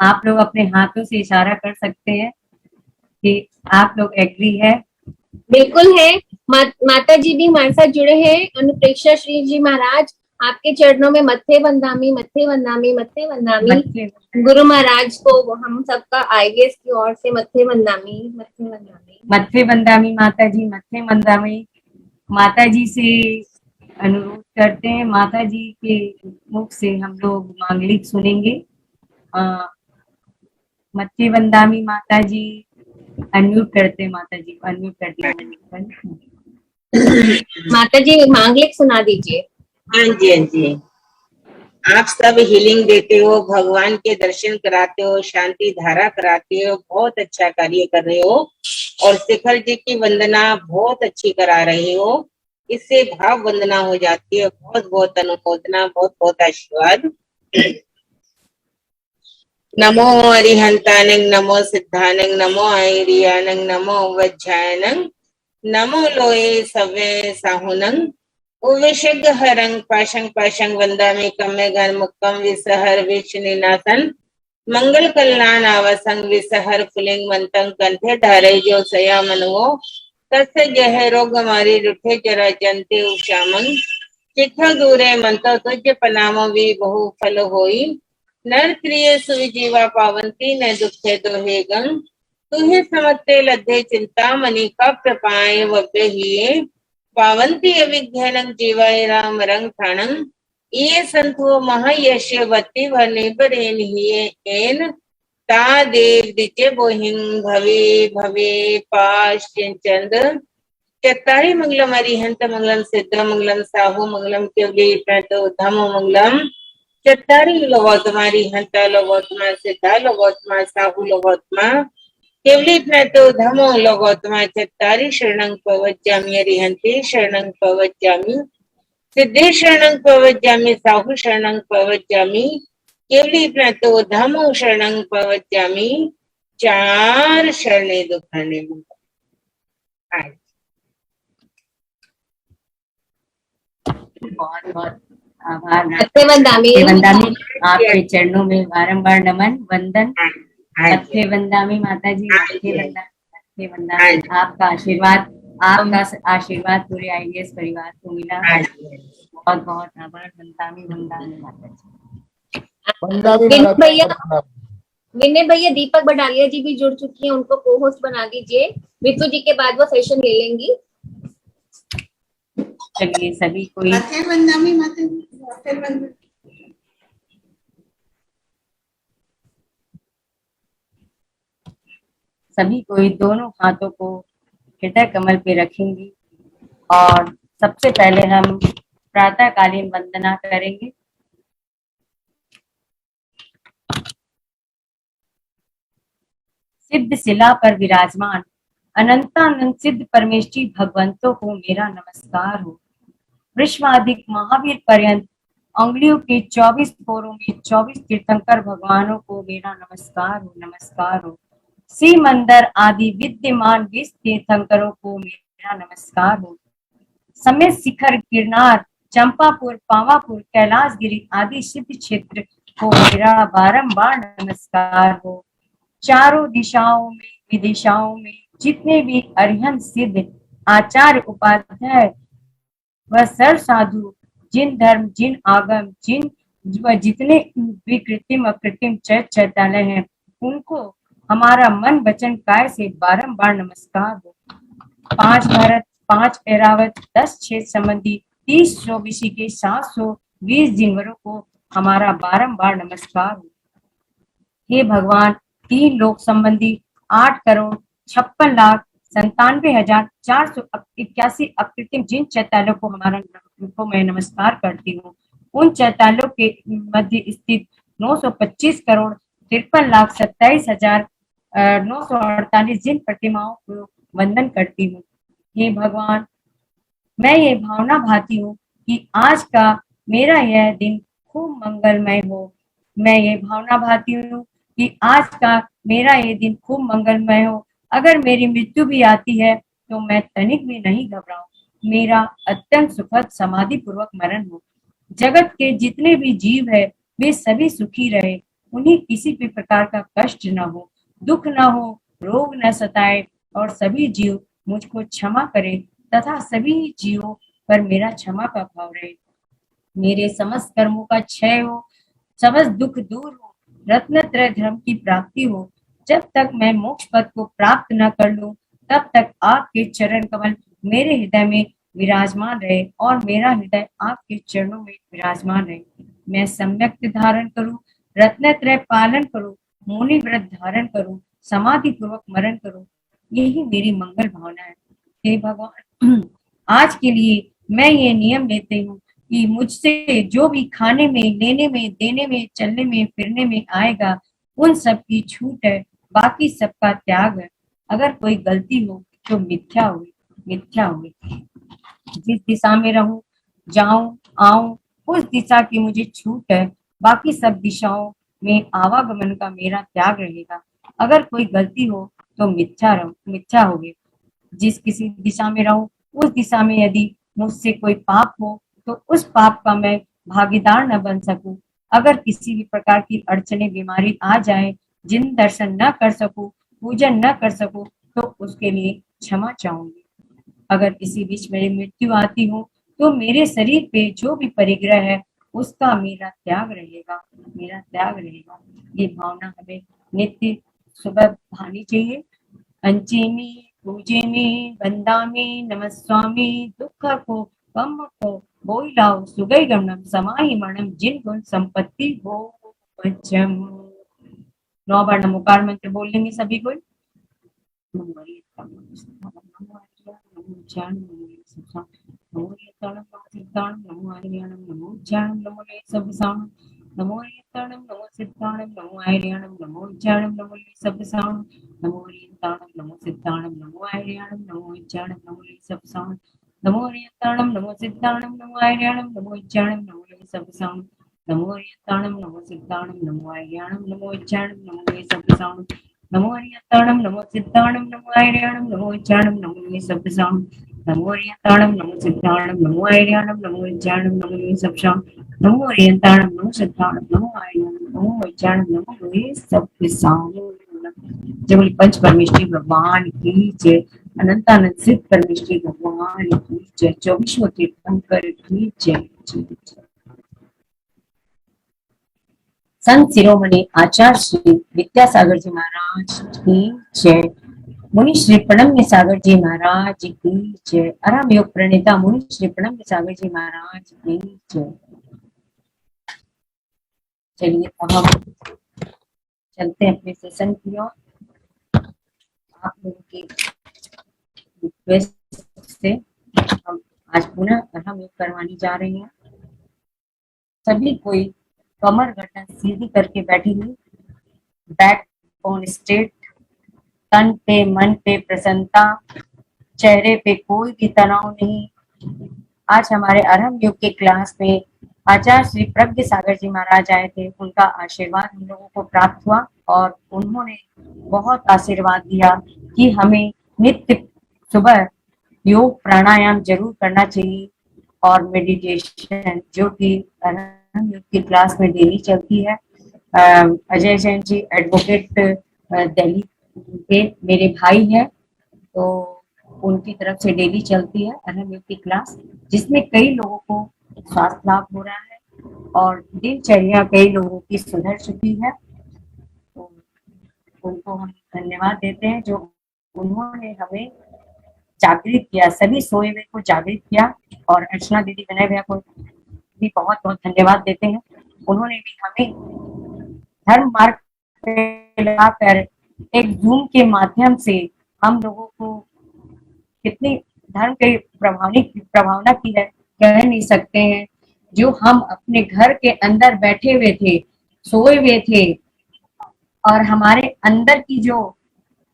आप लोग अपने हाथों से इशारा कर सकते हैं कि आप लोग एग्री है। बिल्कुल है। माता जी भी हमारे साथ जुड़े हैं। अनुप्रेक्षा श्री जी महाराज, आपके चरणों में मत्थे वंदामी, मत्थे वंदामी, मत्थे वंदामी। गुरु महाराज को हम सबका आईएएस की ओर से मत्थे वंदामी, मत्थे वंदामी। मत्थे वंदामी माता जी, मत्थे वंदामी। माता जी से अनुरोध करते हैं, माता जी के मुख से हम लोग मांगलिक सुनेंगे। मत्थे वंदामी माता जी, अनम्यूट करते हैं माता जी को, अनम्यूट कर दिया। माता जी मांगलिक सुना दीजिए। हाँ जी, हाँ जी। आप सब हीलिंग देते हो, भगवान के दर्शन कराते हो, शांति धारा कराते हो, बहुत अच्छा कार्य कर रहे हो और शिखर जी की वंदना बहुत अच्छी करा रहे हो। इससे भाव वंदना हो जाती है। बहुत बहुत अनुमोदना, बहुत बहुत आशीर्वाद। नमो अरिहंतानंग, नमो सिद्धानंग, नमो आयरियानंग, नमो वज्जायनंग, नमो लोए सवे साहुनंग, उविशग हरंग पाशंग पाशंग वंदामि कम्मे गण मुक्कम विसहर विच निनासन, मंगल कल्याण आवसंग विसहर फुलिंग मंतंग कंठे धारे जो सया मनुओ, तस्य जह रोग मारी रुठे जरा जंते उशामंग, चिट्ठा दूरे मंतो तुझ पनामो वी बहु फल होई, नर प्रिय सुविजीवा पावंती न दुखे दोहे गंग, तुहे समत्ते लद्धे चिंता मणि का प्रपाय वब्बे हिये, पावंती अविघ्नंग जीवाय राम रंग ठाणंग, ये संतो महायश वत्ति भरने बरेन हिये एन, ता देव दिचे बोहिंग भवे भवे पाश चंद, चत्तारी मंगलम अरिहंत मंगलम सिद्ध मंगलम साहु मंगलम केवली प्रतो धम मंगलम, चत्तारी लोगोत्तमा अरिहंत लोगोत्तमा सिद्ध लोगोत्तमा साहु लोगोत्तमा केवली प्रतो धमो लोगोत्तमा, चत्तारी शरणं प्रवज्जामि अरिहन्ते शरणं प्रवज्जामि, सिद्धे शरणं प्रवज्जामि, साहु शरणं प्रवज्जामि, केवली प्रतो धमो शरणं प्रवज्जामि, चार शरणे दुखने बहुत बहुत आभार मत्थे वंदामी। आपके चरणों में बारंबार नमन वंदन। मत्थे वंदामी माता जी, मत्थे वंदामी। आपका आशीर्वाद, आपका आशीर्वाद पूरे आईएएस परिवार को मिला। बहुत बहुत आभार। वंदामी वंदामी माता जी। विनय भैया दीपक बटालिया जी भी जुड़ चुकी हैं, उनको को होस्ट बना दीजिए। मितू जी के बाद वो सेशन ले लेंगी। चलिए सभी कोई सभी कोई दोनों हाथों को हृदय कमल पे रखेंगी और सबसे पहले हम प्रातःकालीन वंदना करेंगे। सिद्ध शिला पर विराजमान अनंतानंद सिद्ध परमेष्ठी भगवंतों को मेरा नमस्कार हो। विश्वाधिक महावीर पर्यंत अंगुलियों के 24 कोरों में 24 तीर्थंकर भगवानों को मेरा नमस्कार हो, नमस्कार हो। श्री मंदिर आदि विद्यमान 20 तीर्थंकरों को मेरा नमस्कार हो। समेत शिखर, गिरनार, चंपापुर, पावापुर, कैलाशगिरी आदि सिद्ध क्षेत्र को मेरा बारंबार नमस्कार हो। चारों दिशाओं में विदिशाओं में जितने भी अरिहंत सिद्ध आचार्य उपाध्याय व सर साधु, जिन धर्म, जिन आगम, जितने भी कृत्रिम अकृत्रिम चैतन्य हैं, उनको हमारा मन वचन काय से बारंबार नमस्कार हो। 5 भारत, 5 ऐरावत, 10 क्षेत्र संबंधी, 30 चौबीसी के 720 जिनवरों को हमारा बारंबार नमस्कार हो। हे भगवान, 3 लोक संबंधी 8,56,97,481 अकृत्रिम जिन चैतालों को मैं नमस्कार करती हूँ, उन चैतालों के मध्य स्थित 925,53,27,948 जिन प्रतिमाओं को वंदन करती हूँ। हे भगवान, मैं ये भावना भाती हूँ कि आज का मेरा यह दिन खूब मंगलमय हो। मैं ये भावना भाती हूँ कि आज का मेरा ये दिन खूब मंगलमय हो। अगर मेरी मृत्यु भी आती है तो मैं तनिक भी नहीं घबराऊं। मेरा अत्यंत सुखद समाधि पूर्वक मरण हो। जगत के जितने भी जीव है वे सभी सुखी रहे, उन्हें किसी भी प्रकार का कष्ट न हो, दुख न हो, रोग न सताए और सभी जीव मुझको क्षमा करे तथा सभी जीवों पर मेरा क्षमा का भाव रहे। मेरे समस्त कर्मों का क्षय हो, समस्त दुख दूर हो, रत्नत्रय धर्म की प्राप्ति हो। जब तक मैं मोक्ष पद को प्राप्त न कर लूं, तब तक आपके चरण कमल मेरे हृदय में विराजमान रहे और मेरा हृदय आपके चरणों में विराजमान रहे। मैं सम्यक धारण करूं, रत्नत्रय पालन करूं, मुनि व्रत धारण करूं, समाधि पूर्वक मरण करूं, यही मेरी मंगल भावना है। हे भगवान, आज के लिए मैं ये नियम लेती हूँ कि मुझसे जो भी खाने में, लेने में, देने में, चलने में, फिरने में आएगा, उन सब की छूट है, बाकी सबका त्याग है। अगर कोई गलती हो तो मिथ्या हुई, मिथ्या हुई। जिस दिशा में रहूं, जाऊं, आऊं, उस दिशा की मुझे छूट है, बाकी सब दिशाओं में आवागमन का मेरा त्याग रहेगा। अगर कोई गलती हो तो मिथ्या होगी। जिस किसी दिशा में रहूं, उस दिशा में यदि मुझसे कोई पाप हो तो उस पाप का मैं भागीदार न बन सकूं। अगर किसी भी प्रकार की अड़चने, बीमारी आ जाए, जिन दर्शन न कर सकूं, पूजन न कर सकूं, तो उसके लिए क्षमा चाहूंगी। अगर किसी बीच मेरी मृत्यु आती हो तो मेरे शरीर पे जो भी परिग्रह है उसका मेरा त्याग रहेगा, मेरा त्याग रहेगा। ये भावना हमें नित्य सुबह भानी चाहिए। अंचेमी पूजेमी वंदामी नमस्वामी दुख को कम को बोई लाओ सुगई गमनम समाहि मरणम जिन गुण संपत्ति हो वचम। 9 बार नमोकार मंत्र बोल लेंगे सभी कोई। नमो रियताणम नमो सिद्धाणम नमो आर्याणम नमो उच्चारणम नमो सबसाणम नमो रियताणम नमो सिद्धाणम नमो आर्याणम नमो उच्चारणम नमो सबसाणम नमो रियताणम नमो सिद्धाणम नमो आर्याणम नमो उच्चारणम नमो सबसाणम नमो रियताणम नमो सिद्धाणम नमो आर्याणम नमो उच्चारणम नमो सबसाणम नमो रियताणम नमो सिद्धाणम नमो आर्याणम नमो उच्चारणम नमो सबसाणम नमो रियताणम नमो सिद्धाणम नमो आर्याणम नमो उच्चारणम नमो सबसाणम नमो रियताणम नमो सिद्धाणम नमो आर्याणम नमो उच्चारणम नमो सबसाणम। जय बोले पंच परमेश्वरी भगवान की जय, अनंतानंद सिद्ध परमेश्वरी भगवान की जय, 24वें तीर्थंकर की जय, जय। संत शिरोमणि आचार्य श्री विद्यासागर जी महाराज की जय, मुनि श्री प्रणम्य सागर जी महाराज की जय, अरम योग प्रणेता मुनि श्री प्रणम्य सागर जी महाराज की जय। चलिए अब हम चलते हैं अपने सेशन की ओर। आप लोगों की रिक्वेस्ट से हम आज पुनः अरहम योग करवाने जा रहे हैं। सभी कोई कमर गर्दन सीधी करके बैठी हुई, बैक बोन स्ट्रेट, तन पे मन पे प्रसन्नता, चेहरे पे कोई भी तनाव नहीं। आज हमारे अरहम योग के क्लास में आचार्य श्री प्रज्ञ सागर जी महाराज आए थे। उनका आशीर्वाद हम लोगों को प्राप्त हुआ और उन्होंने बहुत आशीर्वाद दिया कि हमें नित्य सुबह योग प्राणायाम जरूर करना चाहिए और मेडिटेशन, जो कि अरहम योग की क्लास में डेली चलती है। अजय जैन जी एडवोकेट दिल्ली के मेरे भाई हैं, तो उनकी तरफ से डेली चलती है अरहम योग की क्लास, जिसमें कई लोगों को स्वास्थ्य लाभ हो रहा है और दिनचर्या कई लोगों की सुधर चुकी है। तो उनको हम धन्यवाद देते हैं जो उन्होंने हमें जागृत किया, सभी सोए हुए को जागृत किया। और अर्चना दीदी, विनय भैया को भी बहुत बहुत धन्यवाद देते हैं। उन्होंने भी हमें धर्म मार्ग पे लगाकर एक जूम के माध्यम से हम लोगों को कितनी धर्म के प्रभावना की है, कह नहीं सकते हैं। जो हम अपने घर के अंदर बैठे हुए थे, सोए हुए थे और हमारे अंदर की जो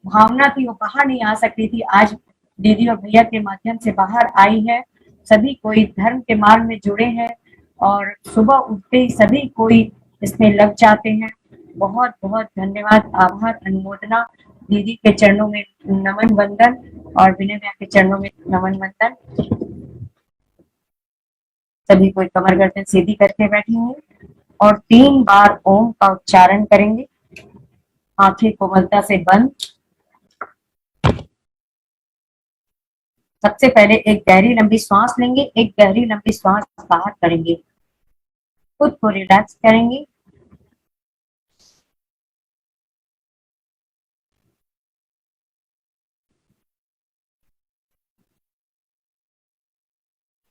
भावना थी वो बाहर नहीं आ सकती थी, आज दीदी और भैया के माध्यम से बाहर आई है। सभी कोई धर्म के मार्ग में जुड़े हैं और सुबह उठते ही सभी कोई इसमें लग जाते हैं। बहुत बहुत धन्यवाद, आभार, अनुमोदना। दीदी के चरणों में नमन वंदन और विनय भैया के चरणों में नमन वंदन। सभी कोई कमर गर्दन सीधी करके बैठी हुई। और 3 बार ओम का उच्चारण करेंगे। आंखें कोमलता से बंद। सबसे पहले एक गहरी लंबी सांस लेंगे, एक गहरी लंबी सांस बाहर करेंगे, खुद को रिलैक्स करेंगे।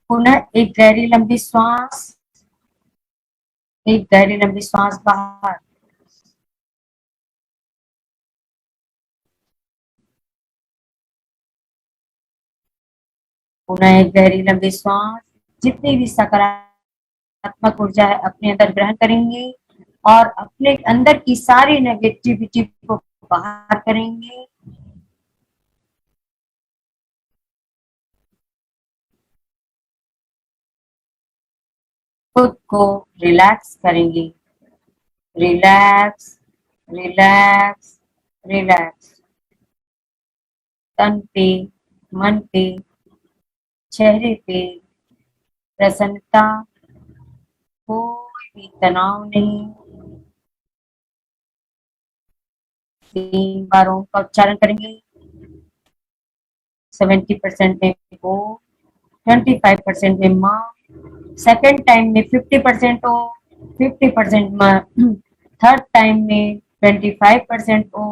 पुनः एक गहरी लंबी सांस, एक गहरी लंबी सांस बाहर। पुनः एक गहरी लंबी सांस। जितनी भी सकारात्मक ऊर्जा है अपने अंदर ग्रहण करेंगे और अपने अंदर की सारी नेगेटिविटी को बाहर करेंगे। खुद को रिलैक्स करेंगे। Relax, relax, relax. तन पे, मन पे, चेहरे पे प्रसन्नता, कोई भी तनाव नहीं। 3 बार ओम का उच्चारण करेंगे। 70% में ओ, 25% में माँ, सेकेंड टाइम में 50% ओ, 50% माँ, थर्ड टाइम में 25% ओ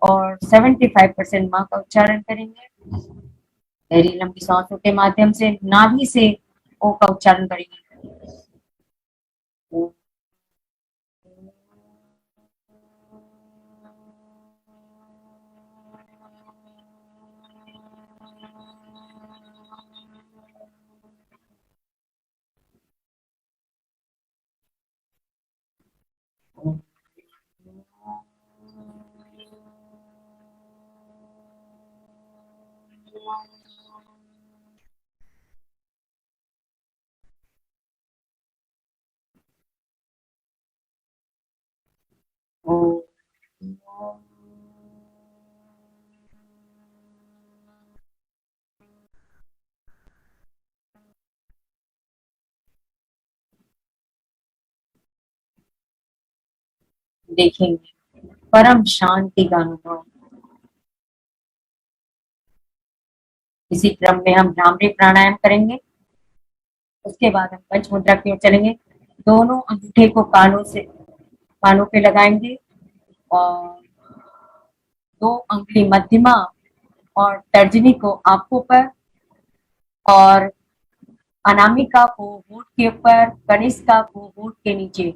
और 75% माँ का उच्चारण करेंगे। गहरी लंबी सांसों के माध्यम से नाभि से ओ का उच्चारण करेंगे। ओ। देखेंगे परम शांति का अनुभव। इसी क्रम में हम भ्रामरी प्राणायाम करेंगे। उसके बाद हम पंच मुद्रा की ओर चलेंगे। दोनों अंगूठे को कानों पे लगाएंगे और 2 अंगुली मध्यमा और तर्जनी को आंखों पर और अनामिका को होंठ के ऊपर, कनिष्का को होंठ के नीचे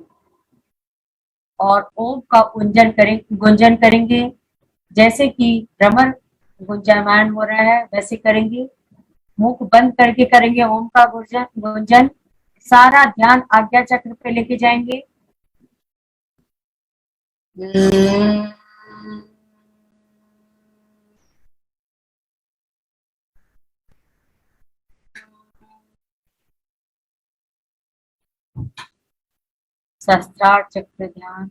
और ओम का गुंजन करेंगे। जैसे कि भ्रमर गुंजायमान हो रहा है वैसे करेंगे। मुख बंद करके करेंगे ओम का गुंजन। सारा ध्यान आज्ञा चक्र पे लेके जाएंगे। सहस्त्रार चक्र ध्यान।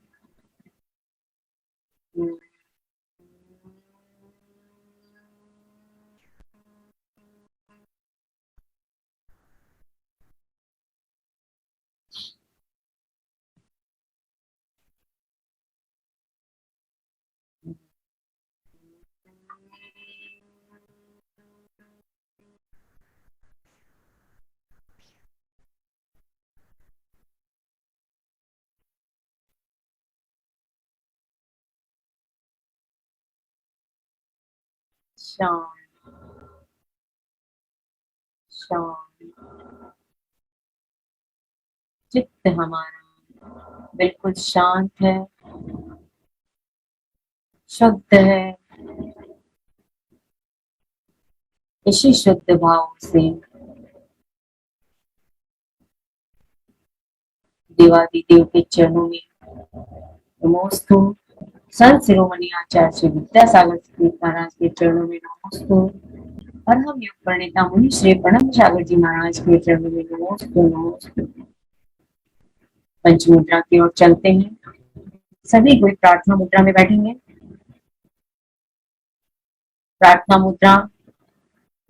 शांत, शांत। चित्त हमारा बिल्कुल शांत है, शुद्ध है। इसी शुद्ध भाव से देवादिदेव के चरणों में नमोस्तु। संत शिरोमणि आचार्य श्री विद्यासागर जी महाराज के चरणों में नमोस्तु। और हम योग प्रणेता मुनि श्री प्रणम सागर जी महाराज के चरणों में नमोस्तु, नमोस्तु। पंच मुद्रा की ओर चलते हैं। सभी कोई प्रार्थना मुद्रा में बैठेंगे। प्रार्थना मुद्रा,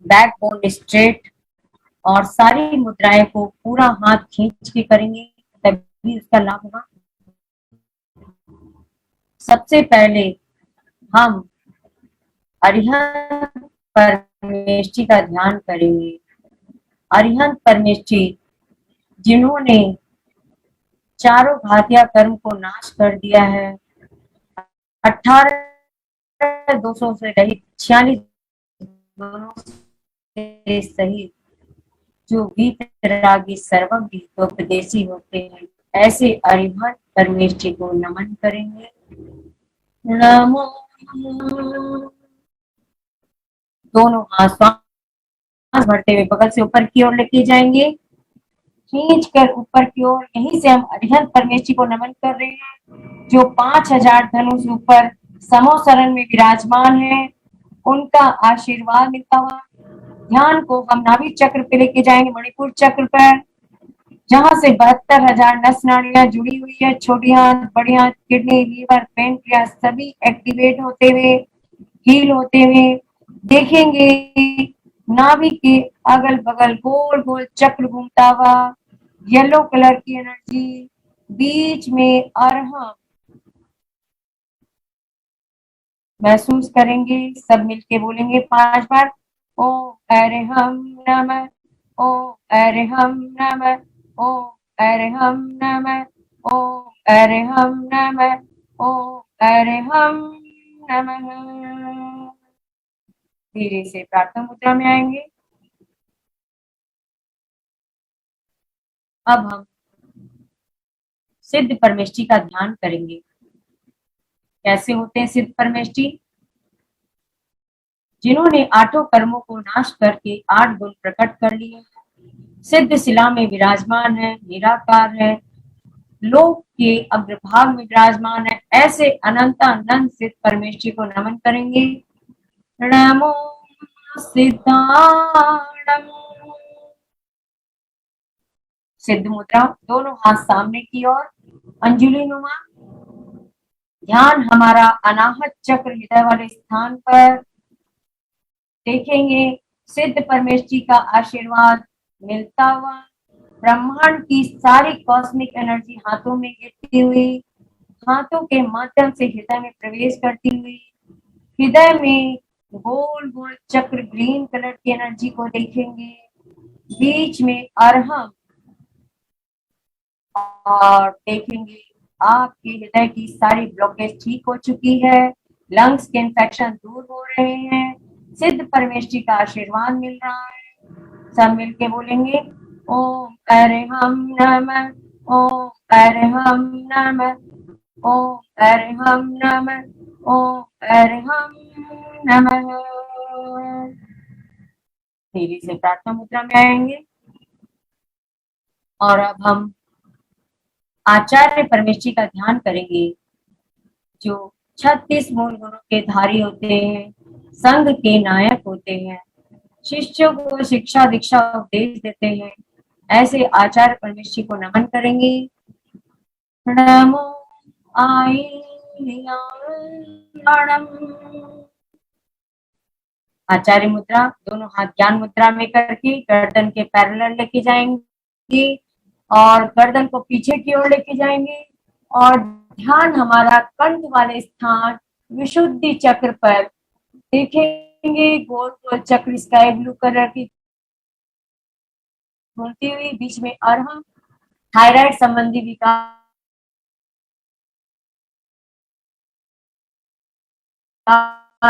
बैकबोन स्ट्रेट और सारी मुद्राएं को पूरा हाथ खींच के करेंगे। भी उसका लाभ होगा। सबसे पहले हम अरिहंत परमेष्ठी का ध्यान करेंगे। अरिहंत परमेष्ठी जिन्होंने चारों घातिया कर्म को नाश कर दिया है, 18 200 से रहित 46 गुणों से सहित, जो वीतरागी सर्वज्ञ उपदेशी होते हैं, ऐसे अरिहंत परमेष्ठी को नमन करेंगे। नमो। दोनों हाथ सांस भरते हुए बगल से ऊपर की ओर लेके जाएंगे, खींच कर ऊपर की ओर। यहीं से हम अरिहंत परमेष्ठी को नमन कर रहे हैं, जो 5000 धनुष से ऊपर समोसरण में विराजमान है। उनका आशीर्वाद मिलता हुआ ध्यान को हम नाभि चक्र पे लेके जाएंगे, मणिपुर चक्र पर, जहां से 72,000 नस नाड़ियां जुड़ी हुई है। छोटी आंत, बड़ी आंत, किडनी, लीवर, पेनक्रियास सभी एक्टिवेट होते हुए, हील होते हुए देखेंगे। नाभि के अगल बगल गोल गोल चक्र घूमता हुआ, येलो कलर की एनर्जी, बीच में अरहम महसूस करेंगे। सब मिलके बोलेंगे 5 बार, ओम अरहम नमः, ओम अरहम नमः, ओम अरहम नमः, ओम अरहम नमः, ओम अरहम नमः। धीरे से प्रार्थना मुद्रा में आएंगे। अब हम सिद्ध परमेष्ठी का ध्यान करेंगे। कैसे होते हैं सिद्ध परमेष्ठी? जिन्होंने 8 कर्मों को नाश करके 8 गुण प्रकट कर लिए, सिद्ध शिला में विराजमान है, निराकार है, लोक के अग्रभाग में विराजमान है, ऐसे अनंत अनंत सिद्ध परमेष्ठी को नमन करेंगे। नमो सिद्धाणम। सिद्ध मुद्रा, दोनों हाथ सामने की ओर, अंजुलि नुमा। ध्यान हमारा अनाहत चक्र हृदय वाले स्थान पर देखेंगे। सिद्ध परमेष्ठी का आशीर्वाद मिलता हुआ ब्रह्मांड की सारी कॉस्मिक एनर्जी हाथों में गिरती हुई, हाथों के माध्यम से हृदय में प्रवेश करती हुई, हृदय में गोल गोल चक्र ग्रीन कलर की एनर्जी को देखेंगे। बीच में अरहम, और देखेंगे आपके हृदय की सारी ब्लॉकेज ठीक हो चुकी है, लंग्स के इन्फेक्शन दूर हो रहे हैं, सिद्ध परमेष्ठी का आशीर्वाद मिल रहा है। सब मिलके बोलेंगे ओम अरहम नमः, ओम अरहम नमः, ओम अरहम नमः, ओम अरहम नमः। धीरे से प्रार्थना मुद्रा में आएंगे। और अब हम आचार्य परमेष्ठी का ध्यान करेंगे, जो 36 मूल गुणों के धारी होते हैं, संघ के नायक होते हैं, शिष्यों को शिक्षा दीक्षा उपदेश देते हैं, ऐसे आचार्य परमेष्ठी को नमन करेंगे। नमो आईयाणम। आचार्य मुद्रा, दोनों हाथ ज्ञान मुद्रा में करके गर्दन के पैरेलल लेके जाएंगे और गर्दन को पीछे की ओर लेके जाएंगे, और ध्यान हमारा कंठ वाले स्थान विशुद्धि चक्र पर देखेंगे। गोल गोल चक्र स्काई ब्लू कलर की घूमती हुई, बीच में अरहम, थायराइड संबंधी विकार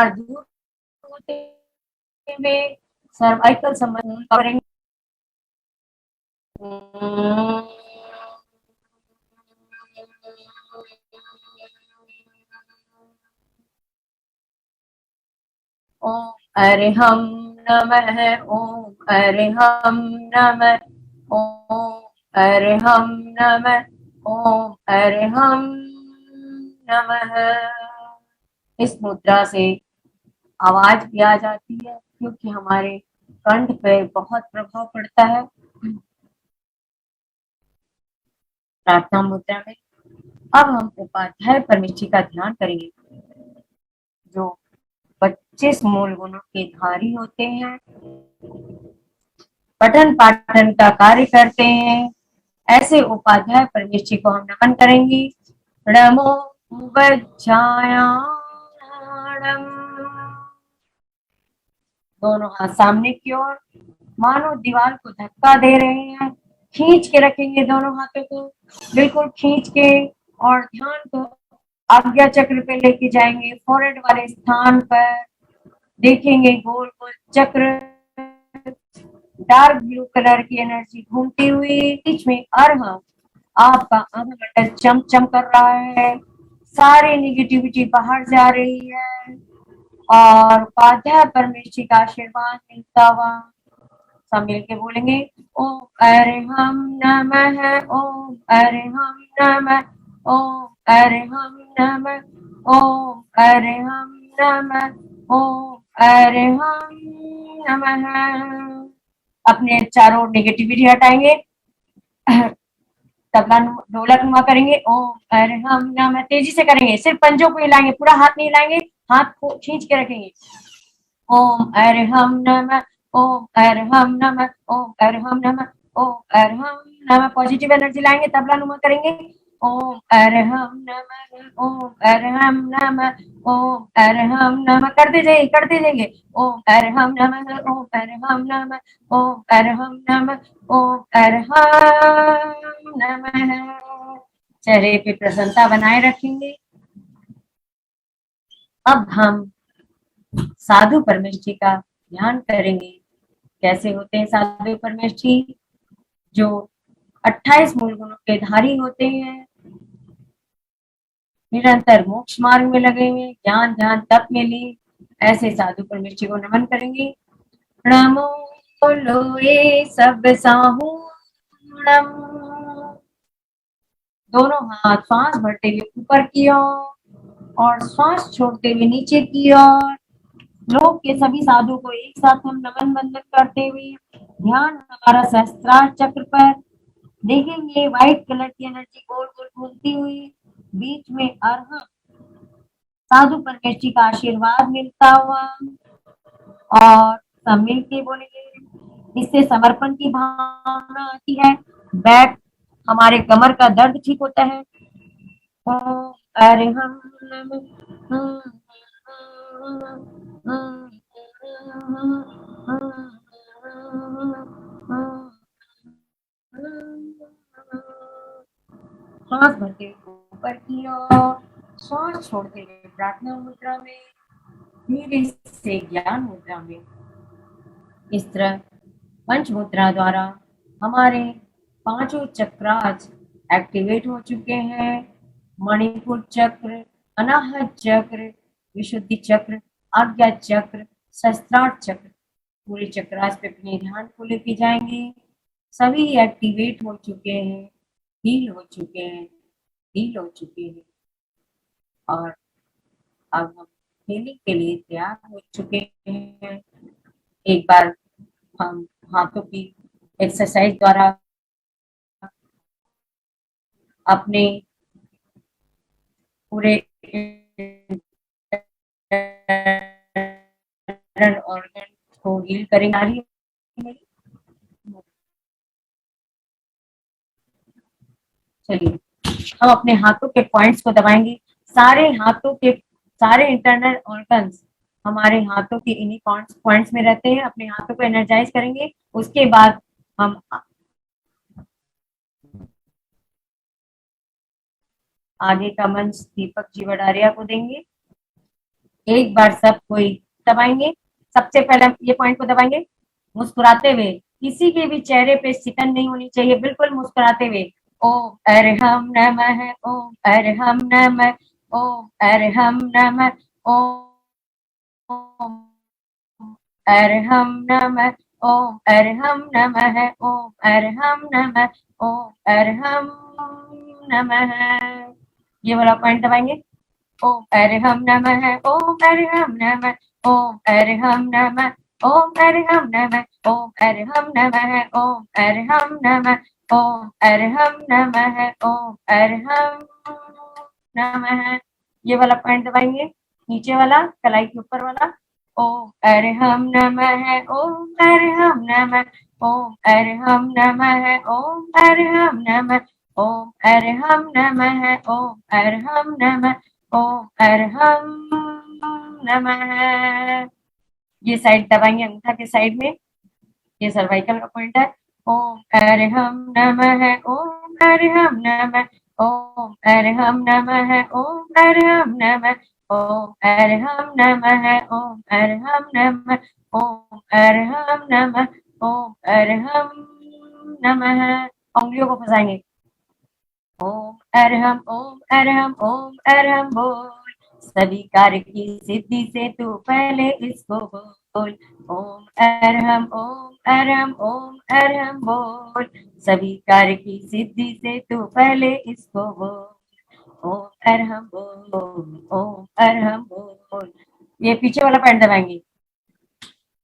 दूर होते हुए, सर्वाइकल संबंधी करेंगे। ओम अरहम नमः, ओम अरहम नमः, ओम अरहम नमः, ओम अरहम नमः। इस मुद्रा से आवाज भी आ जाती है, क्योंकि हमारे कंठ पे बहुत प्रभाव पड़ता है। प्रार्थना मुद्रा में अब हम उपाध्याय परमेष्ठी का ध्यान करेंगे, जो 25 मूल गुणों के धारी होते हैं, पठन पाठन का कार्य करते हैं, ऐसे उपाध्याय परमेश जी को हम नमन करेंगे। नमो वज्जायाणम। दोनों हाथ सामने की ओर, मानो दीवार को धक्का दे रहे हैं। खींच के रखेंगे दोनों हाथों को, बिल्कुल खींच के, और ध्यान को आज्ञा चक्र पे लेके जाएंगे। फोrehead वाले स्थान पर देखेंगे गोल गोल चक्र, डार्क ब्लू कलर की एनर्जी घूमती हुई बीच में अर्ह आपका आधामंडल चम कर रहा है। सारी निगेटिविटी बाहर जा रही है और उपाध्याय परमेश्वर का आशीर्वाद मिलता हुआ सब मिलके बोलेंगे ओम अरहम नमः, ओम अरहम नमः, ओम अरहम नमः, ओम अरहम नमः, ओम अरहम नमः। अपने चारों नेगेटिविटी हटाएंगे, तबला ढोलक नुमा करेंगे। ओम अरहम नमः, तेजी से करेंगे, सिर्फ पंजों को हिलाएंगे, पूरा हाथ नहीं हिलाएंगे, हाथ को खींच के रखेंगे। ओम अरहम नमः, ओम अरहम नमः, ओम अरहम नमः, ओम अरहम नमः। पॉजिटिव एनर्जी लाएंगे, तबला नुमा करेंगे। ओम अरहम नमः, ओम अरहम नमः, ओम अरहम नमः। करते जाइए। ओम अरहम नमः, ओम अरहम नमः, ओम अरहम नमः, ओम अरहम नमः। चेहरे पे प्रसन्नता बनाए रखेंगे। अब हम साधु परमेश जी का ध्यान करेंगे। कैसे होते हैं साधु परमेश जी? जो 28 मूल गुणों के धारी होते हैं, निरंतर मोक्ष मार्ग में लगे हुए, ज्ञान ध्यान तप में ली, ऐसे साधु परमेश जी को नमन करेंगे। नमो लोए सब साहूणम। दोनों हाथ सांस भरते हुए ऊपर की ओर और सांस छोड़ते हुए नीचे की ओर। लोक के सभी साधु को एक साथ हम नमन बंदन करते हुए ध्यान हमारा सहस्त्रार चक्र पर देखेंगे। व्हाइट कलर की एनर्जी गोल गोल घूमती हुई बीच में अर्ह साधु परमेश जी का आशीर्वाद मिलता हुआ, और सब मिल के बोलेंगे। इससे समर्पण की भावना आती है, बैक हमारे कमर का दर्द ठीक होता है। ओम अरहम सांस भरते हुए ऊपर की ओर, सांस छोड़ते हुए प्रार्थना मुद्रा में, धीरे से ज्ञान मुद्रा में। इस तरह पंच मुद्रा द्वारा हमारे पांचों चक्राज एक्टिवेट हो चुके हैं। मणिपुर चक्र, अनाहत चक्र, विशुद्धि चक्र, आज्ञा चक्र, सहस्त्रार चक्र, पूरे चक्राज पे अपने ध्यान को लेके जाएंगे। सभी एक्टिवेट हो चुके हैं, हील हो चुके हैं, हील हो चुके हैं, और अब हम हीलिंग के लिए तैयार हो चुके हैं। एक बार हम हाथों की एक्सरसाइज द्वारा अपने पूरे ऑर्गन को हील करेंगे। चलिए हम अपने हाथों के पॉइंट्स को दबाएंगे। सारे हाथों के सारे इंटरनल ऑर्गन्स हमारे हाथों के इन्हीं पॉइंट्स में रहते हैं। अपने हाथों को एनर्जाइज करेंगे। उसके बाद हम आगे का मंच दीपक जी वडारिया को देंगे। एक बार सब कोई दबाएंगे। सबसे पहले हम ये पॉइंट को दबाएंगे मुस्कुराते हुए। किसी के भी चेहरे पे सिकन नहीं होनी चाहिए, बिल्कुल मुस्कुराते हुए। ओम अरहम नमः, ओम अरहम नमः, ओम अरहम नमः, ओम अरहम नमः, ओम अरहम नमः, ओम अरहम नमः, ओम अरहम नमः। ये वाला पॉइंट दबाएंगे। ओम अरहम नमः, ओम अरहम नमः, ओम अरहम नमः, ओम अरहम नमः, ओम अरहम नमः, ओम अरहम नमः, ओम अरहम नमः, ओम अरहम नमः। ये वाला पॉइंट दबाएंगे। नीचे वाला कलाई के ऊपर वाला। ओम अरहम नमः, ओम अरहम नमः, ओम अर्हम नमः, ओम अर्हम नमः, ओम अर्हम नमः, ओम अर्हम नमः, ओम अर्हम नमः। ये साइड दबाएंगे अंगूठा के साइड में, ये सर्वाइकल का पॉइंट है। ओम अर्हम नमः, ओम अर्हम नमः, ओम अर्हम नमः, ओम अर्हम नमः, ओम अर्हम नमः, ओम अर्हम नमः, ओम अर्हम नमः, ओम अर्हम नमः। उंगलियों को फंसाएंगे। ओम अर्हम, ओम अर्हम, ओम अर्हम बोल, सभी कार्य की सिद्धि से तू पहले इसको बोल। ओम अर्हम, ओम अर्हम, ओम अर्हम बोल, सभी कार्य की सिद्धि से तू पहले इसको बोल। ओम अर्हम बोल, ओम अर्हम बोल। ये पीछे वाला पैंट दबाएंगे।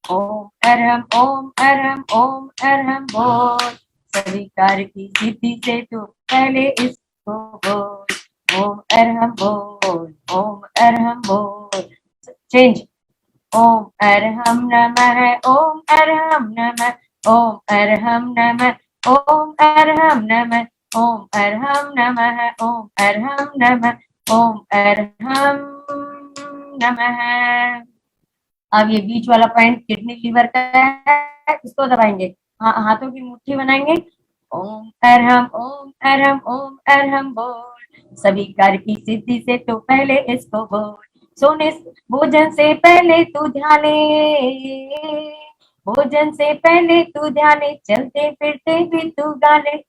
ओम अर्हम, ओम अर्हम, ओम अर्हम बोल, सभी कार्य की सिद्धि से तू पहले इसको बोल। ओम अर्हम बोल, ओम अर्हम बोल। चेंज। ओम अर्हम नमः, ओम अर्हम नमः, ओम अर्हम नमः, ओम अर्हम नमः, ओम अर्हम नमः, ओम अर्हम नमः, ओम अर्हम नमः। अब ये बीच वाला पॉइंट किडनी लीवर का है, इसको दबाएंगे। हाथों की मुट्ठी बनाएंगे। ओम अर्हम, ओम अर्हम, ओम अर्हम बोल, सभी कार्य की सिद्धि से तो पहले इसको बोल। सोने भोजन से पहले तू ध्याने, भोजन से पहले तू ध्याने, चलते फिरते भी तू गाने,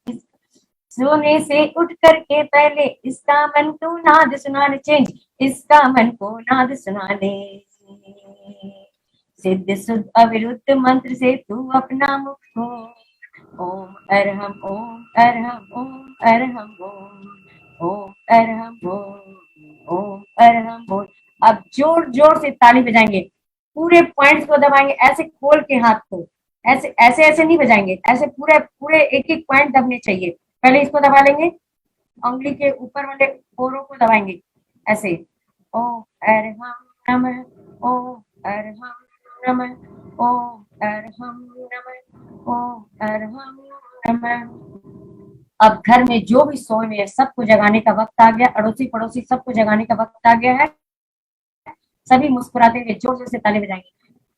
सोने से उठ करके पहले इसका मन को नाद सुनाने। चेंज। इसका मन को नाद सुनाने, सिद्ध शुद्ध अविरुद्ध मंत्र से तू अपना मुख खोल। ओम अर्हम, ओम अर्हम, ओम अर्हम बोल, ओम अर्हम बोल, ओम अर्हम बोल। अब जोर जोर से ताली बजाएंगे, पूरे पॉइंट्स को दबाएंगे, ऐसे खोल के हाथ को, ऐसे ऐसे ऐसे नहीं बजाएंगे, ऐसे पूरे पूरे एक एक पॉइंट दबने चाहिए। पहले इसको दबा लेंगे, उंगली के ऊपर वाले पोरों को दबाएंगे ऐसे। ओम अर्हम नमः, ओम अर्हम नमः, ओम अर्हम नमः, ओम अर्हम नमः। अब घर में जो भी सोए हुए है सबको जगाने का वक्त आ गया, अड़ोसी पड़ोसी सबको जगाने का वक्त आ गया है। सभी मुस्कुराते हुए जोर जोर से ताली बजाएंगे।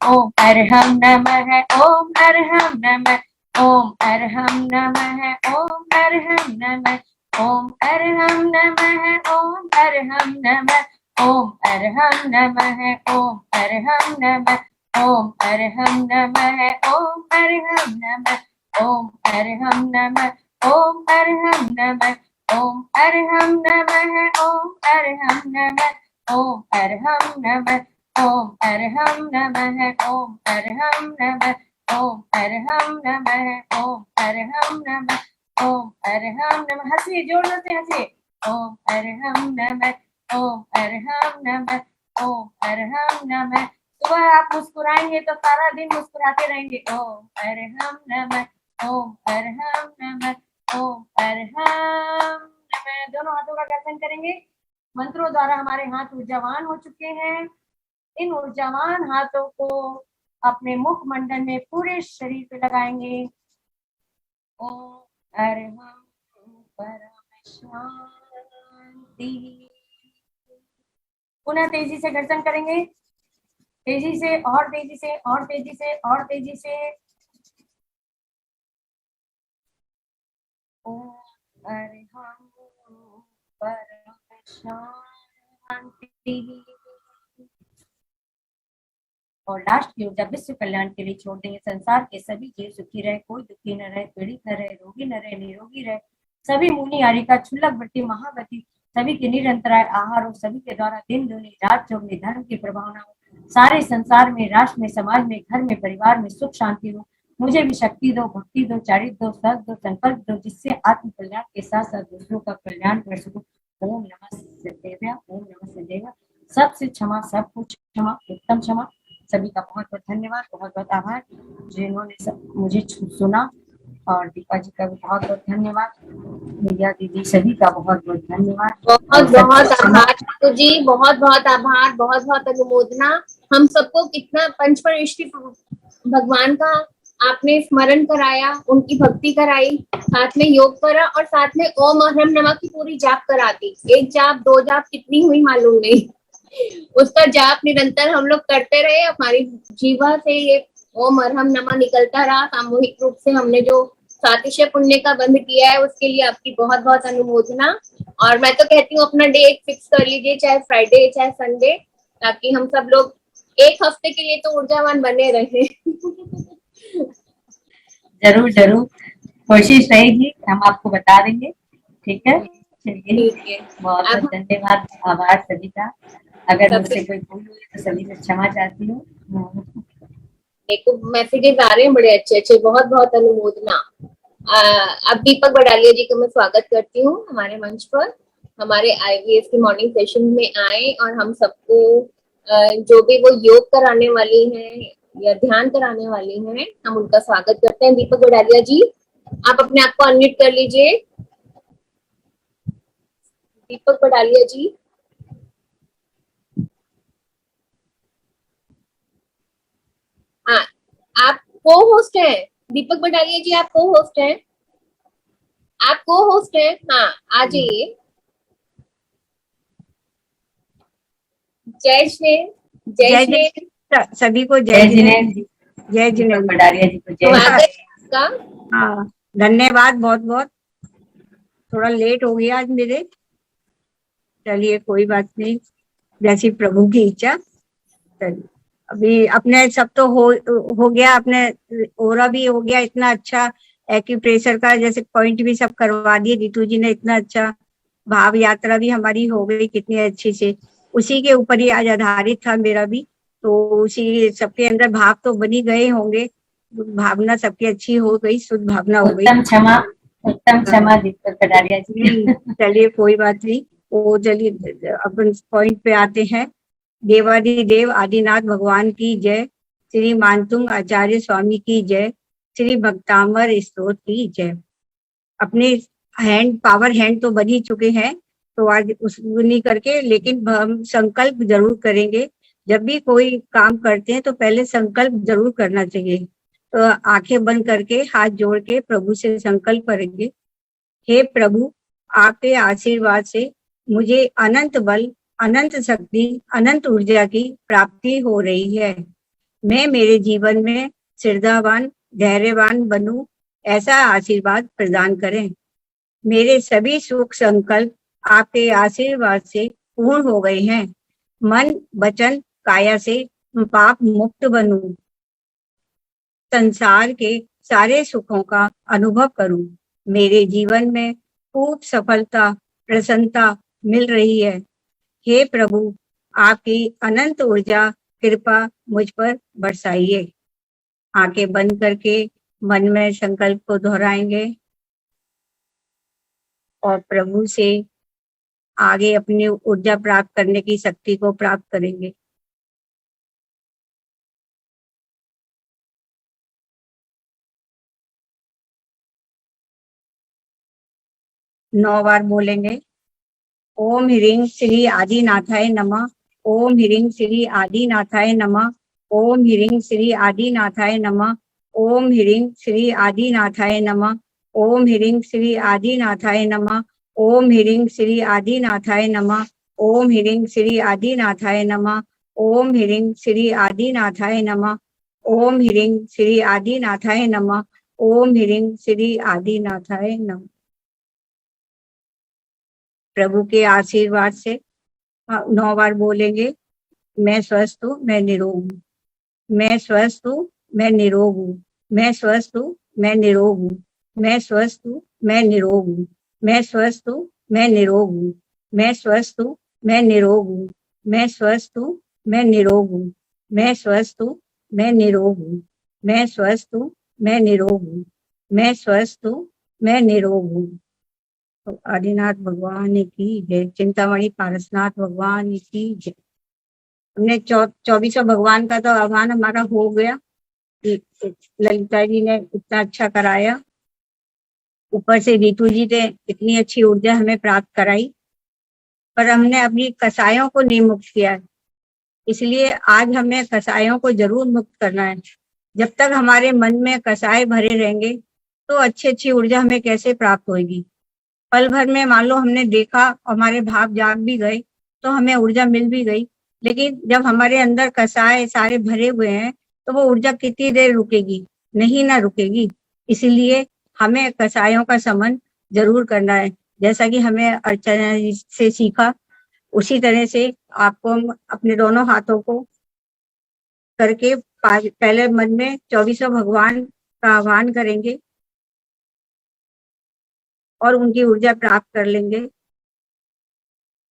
ओम अर्हम नमः, ओम अर्हम नमः, ओम अर्हम नमः, ओम अर्हम नमः, ओम अर्हम नमः, ओम अर्हम नमः, ओम अर्हम नमः, ओम अर्हम नमः, ओम अर्हम नमः, ओम अर्हम नमः, ओम अर्हम नमः, ओम अर्हम नमः, ओम अर्हम नमः, ओम अर्हम नमः, ओम अर्हम नमः, ओम अर्हम नमः, ओम अर्हम नमः, ओम अर्हम नमः, ओम अर्हम नमः, ओम अर्हम नमः। हंसिए, जोर जोर से हंसिए। ओम अर्हम नमः, ओम अर्हम नमः, ओम अर्हम नमः। सुबह आप मुस्कुराएंगे तो सारा दिन मुस्कुराते रहेंगे। ओम अर्हम नमः, ओम अर्हम नमः, ओम अर्हम नमः। दोनों हाथों का दर्शन करेंगे। मंत्रों द्वारा हमारे हाथ ऊर्जावान हो चुके हैं। इन ऊर्जावान हाथों को अपने मुख मंडल में पूरे शरीर पे लगाएंगे। ओम अर्हम परम शांति। पुनः तेजी से गर्जन करेंगे, तेजी से और तेजी से और तेजी से और तेजी से। ओम अर्हम परम शांति। और लास्ट की ऊर्जा विश्व कल्याण के लिए छोड़ देंगे। संसार के सभी जीव सुखी रहे, कोई दुखी न रहे, पीड़ित न रहे, रोगी न रहे, निरोगी रहे। सभी मुनि आरिका क्षुल्लक वृत्ति महागति सभी के निरंतराय आहार हो, सभी के द्वारा दिन दुनी रात चौगनी धर्म की प्रभावना हो। सारे संसार में, राष्ट्र में, समाज में, घर में, परिवार में सुख शांति हो। मुझे भी शक्ति दो, भक्ति दो, चारित्र दो, सद दो, संकल्प दो, जिससे आत्म कल्याण के साथ साथ दूसरों का कल्याण कर सकूं। ओम नमः सिद्धेभ्य, ओम नमः सिद्धेभ्य। सबसे क्षमा, सब कुछ क्षमा, उत्तम क्षमा। सभी का बहुत बहुत धन्यवाद, बहुत बहुत आभार जिन्होंने मुझे सुना। और दीपा जी का भी बहुत बहुत धन्यवाद, मीडिया दीदी सभी का बहुत बहुत धन्यवाद। बहुत बहुत आभार ठाकुर जी, बहुत बहुत आभार, बहुत बहुत अनुमोदना। हम सबको कितना पंचपरमेष्ठी भगवान का आपने स्मरण कराया, उनकी भक्ति कराई, साथ में योग करा और साथ में ओम अहम नमः की पूरी जाप करा दी। एक जाप, दो जाप, कितनी हुई मालूम नहीं। उसका जाप निरंतर हम लोग करते रहे, हमारी जीवा से ये ओम अरहम नमः निकलता रहा। सामूहिक रूप से हमने जो सातिशय पुण्य का बंध किया है उसके लिए आपकी बहुत बहुत अनुमोदना। और मैं तो कहती हूँ अपना डेट फिक्स कर लीजिए, चाहे फ्राइडे चाहे संडे, ताकि हम सब लोग एक हफ्ते के लिए तो ऊर्जावान बने रहे। जरूर जरूर कोशिश रहेगी, हम आपको बता देंगे। ठीक है, चलिए, ठीक है, बहुत अब बहुत धन्यवाद, आभार सभी का। अगर सबसे मुझसे कोई भूल हुई तो सभी से क्षमा चाहती हूँ। देखो मैसेजेस आ रहे हैं बड़े अच्छे अच्छे, बहुत बहुत अनुमोदना। अब दीपक बड़ालिया जी का मैं स्वागत करती हूँ हमारे मंच पर, हमारे आईवीएफ के मॉर्निंग सेशन में आए और हम सबको जो भी वो योग कराने वाली हैं या ध्यान कराने वाली हैं, हम उनका स्वागत करते हैं। दीपक बड़ालिया जी, आप अपने आप को अनम्यूट कर लीजिए। दीपक बड़ालिया जी, हाँ, आप को होस्ट हैं। दीपक बटालिया जी, आप को होस्ट हैं, आप को होस्ट हैं। हाँ, आ जाइए। जय श्री, जय श्री, सभी को जय जय जिनेन्द्र जिनेन्द्र। जी, जय दीपक जिनेन्द्र। बड़ालिया जी को जय। स्वागत है आपका। हाँ, धन्यवाद बहुत बहुत। थोड़ा लेट हो गया आज मेरे, चलिए कोई बात नहीं, जैसी प्रभु की इच्छा। चलिए, अभी अपने सब तो हो गया, अपने ओरा भी हो गया इतना अच्छा, एक्यूप्रेशर का जैसे पॉइंट भी सब करवा दिए रितु जी ने, इतना अच्छा। भाव यात्रा भी हमारी हो गई कितनी अच्छी से, उसी के ऊपर ही आज आधारित था मेरा भी। तो उसी सबके अंदर भाव तो बनी गए होंगे, भावना सबकी अच्छी हो गई, शुद्ध भावना हो गई। उत्तम क्षमा दीपक कटारिया जी। चलिए कोई बात नहीं, वो चलिए अपन पॉइंट पे आते हैं। देवादिदेव आदिनाथ भगवान की जय, श्री मानतुंग आचार्य स्वामी की जय, श्री भक्तामर स्तोत्र की जय। अपने हैंड, पावर हैंड तो बन ही चुके हैं, तो आज उस नहीं करके, लेकिन हम संकल्प जरूर करेंगे। जब भी कोई काम करते हैं तो पहले संकल्प जरूर करना चाहिए। तो आंखें बंद करके हाथ जोड़ के प्रभु से संकल्प करेंगे। हे प्रभु, आपके आशीर्वाद से मुझे अनंत बल, अनंत शक्ति, अनंत ऊर्जा की प्राप्ति हो रही है। मैं मेरे जीवन में श्रद्धावान, धैर्यवान बनूं, ऐसा आशीर्वाद प्रदान करें। मेरे सभी सुख संकल्प आपके आशीर्वाद से पूर्ण हो गए हैं। मन, वचन, काया से पाप मुक्त बनूं, संसार के सारे सुखों का अनुभव करूं। मेरे जीवन में खूब सफलता, प्रसन्नता मिल रही है। हे प्रभु, आपकी अनंत ऊर्जा कृपा मुझ पर बरसाइए। आंखें बंद करके मन में संकल्प को दोहराएंगे और प्रभु से आगे अपनी ऊर्जा प्राप्त करने की शक्ति को प्राप्त करेंगे। नौ बार बोलेंगे। ओम ह्रीं श्री आदिनाथाय नमः। ओम ह्रीं श्री आदिनाथाय नमः। ओम ह्रीं श्री आदिनाथाय नमः। ओम ह्रीं श्री आदिनाथाय नमः। ओम ह्रीं श्री आदिनाथाय नमः। ओम ह्रीं श्री आदिनाथाय नमः। ओम ह्रीं श्री आदिनाथाय नमः। ओम ह्रीं श्री आदिनाथाय नमः। ओम ह्रीं श्री आदिनाथाय नमः। ओम ह्रीं श्री आदिनाथाय नमः। प्रभु के आशीर्वाद से 9 बार बोलेंगे। मैं स्वस्थ हूँ, मैं निरोग हूँ। मैं स्वस्थ हूँ, मैं निरोग हूँ। मैं स्वस्थ हूँ, मैं निरोग हूँ। मैं स्वस्थ हूँ, मैं निरोग हूँ। मैं स्वस्थ हूँ, मैं निरोग हूँ। मैं स्वस्थ हूँ, मैं निरोग हूँ। मैं स्वस्थ हूँ, मैं निरोग हूँ। मैं स्वस्थ हूँ, मैं निरोग हूँ। मैं स्वस्थ हूँ, मैं निरोग हूँ। मैं स्वस्थ हूँ, मैं निरोग हूँ। तो आदिनाथ भगवान की जय, चिंतामणि पारसनाथ भगवान की जय। हमने 24 भगवान का तो आह्वान हमारा हो गया। ललिता जी ने इतना अच्छा कराया, ऊपर से रीतू जी ने इतनी अच्छी ऊर्जा हमें प्राप्त कराई, पर हमने अपनी कसायों को नहीं मुक्त किया है। इसलिए आज हमें कसायों को जरूर मुक्त करना है। जब तक हमारे मन में कसाय भरे रहेंगे तो अच्छी अच्छी ऊर्जा हमें कैसे प्राप्त होगी। पल भर में मान लो हमने देखा, हमारे भाव जाग भी गए तो हमें ऊर्जा मिल भी गई, लेकिन जब हमारे अंदर कसाय सारे भरे हुए हैं तो वो ऊर्जा कितनी देर रुकेगी, नहीं ना रुकेगी। इसीलिए हमें कसायों का समन जरूर करना है। जैसा कि हमें अर्चना जी से सीखा, उसी तरह से आपको हम अपने दोनों हाथों को करके पहले मन में 24 भगवान का आह्वान करेंगे और उनकी ऊर्जा प्राप्त कर लेंगे।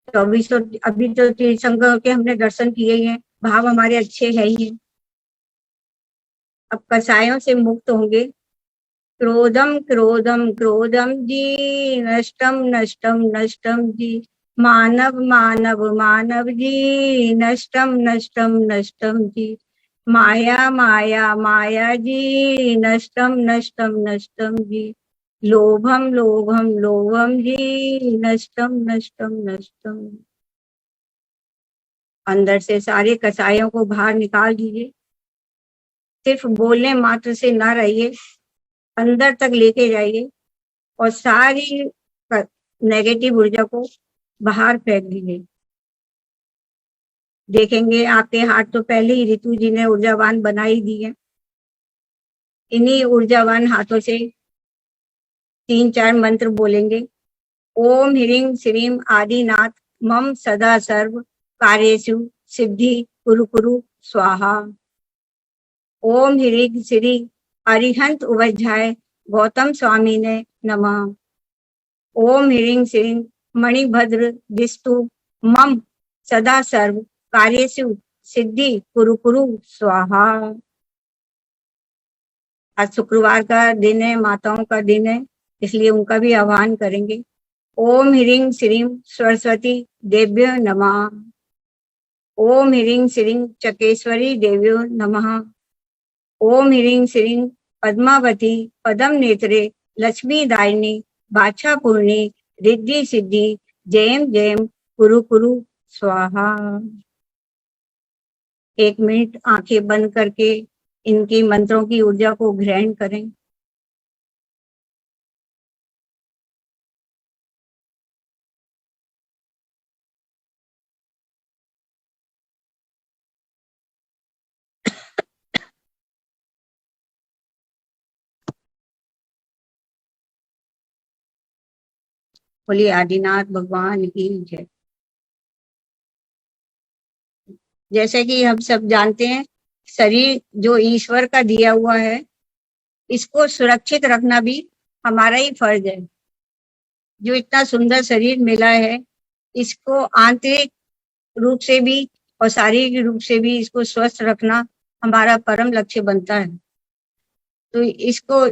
24 अभी तो तीर्थंकर के हमने दर्शन किए ही हैं, भाव हमारे अच्छे है ही हैं। अब कसायों से मुक्त होंगे। क्रोधम क्रोधम क्रोधम जी, नष्टम नष्टम नष्टम जी, मानव मानव मानव जी, नष्टम नष्टम नष्टम जी, माया माया माया जी, नष्टम नष्टम नष्टम जी, लोभम लोभम लोभम जी, नष्टम नष्टम नष्टम। अंदर से सारे कसायों को बाहर निकाल दीजिए। सिर्फ बोलने मात्र से ना रहिए, अंदर तक लेके जाइए और सारी नेगेटिव ऊर्जा को बाहर फेंक दीजिए। देखेंगे आपके हाथ तो पहले ही ऋतु जी ने ऊर्जावान बना ही दी है। इन्हीं ऊर्जावान हाथों से 3-4 मंत्र बोलेंगे। ओम ह्रीं श्रीं आदिनाथ मम सदा सर्व कार्येषु सिद्धि कुरु कुरु स्वाहा। ओम ह्रीं श्री अरिहंत उपाध्याय गौतम स्वामी ने नमः। ओम ह्रीं श्रीं मणिभद्र दिस्तु मम सदा सर्व कार्येषु सिद्धि कुरु कुरु स्वाहा। आज शुक्रवार का दिन है, माताओं का दिन है, इसलिए उनका भी आह्वान करेंगे। ओम ह्रीं श्रीं सरस्वती देव्यो नमः। ओम ह्रीं श्रीं चकेश्वरी देव्यो नमः। ओम ह्रीं श्रीं पद्मावती पदम नेत्रे लक्ष्मी दायिनी बाछा पूर्णी रिद्धि सिद्धि जयम जयम कुरु कुरु स्वाहा। 1 मिनट आंखें बंद करके इनकी मंत्रों की ऊर्जा को ग्रहण करें। बोलिए आदिनाथ भगवान की जय। जैसे कि हम सब जानते हैं, शरीर जो ईश्वर का दिया हुआ है, इसको सुरक्षित रखना भी हमारा ही फर्ज है। जो इतना सुंदर शरीर मिला है, इसको आंतरिक रूप से भी और शारीरिक रूप से भी इसको स्वस्थ रखना हमारा परम लक्ष्य बनता है। तो इसको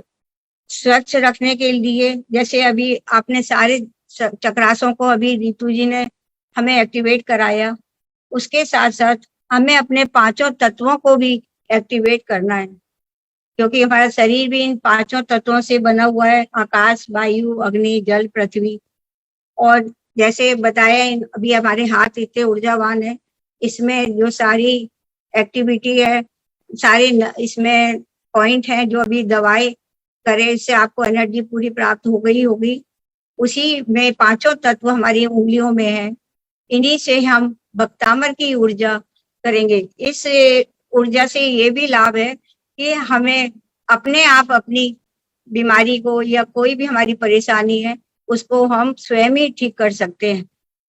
स्वच्छ रखने के लिए, जैसे अभी आपने सारे चक्रासों को अभी ऋतु जी ने हमें एक्टिवेट कराया, उसके साथ साथ हमें अपने 5 तत्वों को भी एक्टिवेट करना है, क्योंकि हमारा शरीर भी इन 5 तत्वों से बना हुआ है, आकाश वायु अग्नि जल पृथ्वी। और जैसे बताया, अभी हमारे हाथ इतने ऊर्जावान है, इसमें जो सारी एक्टिविटी है, सारे इसमें पॉइंट है जो अभी दवाई करे, इससे आपको एनर्जी पूरी प्राप्त हो गई होगी। उसी में 5 तत्व हमारी उंगलियों में है, इन्हीं से हम भक्तामर की ऊर्जा करेंगे। इस ऊर्जा से ये भी लाभ है कि हमें अपने आप अपनी बीमारी को या कोई भी हमारी परेशानी है उसको हम स्वयं ही ठीक कर सकते हैं।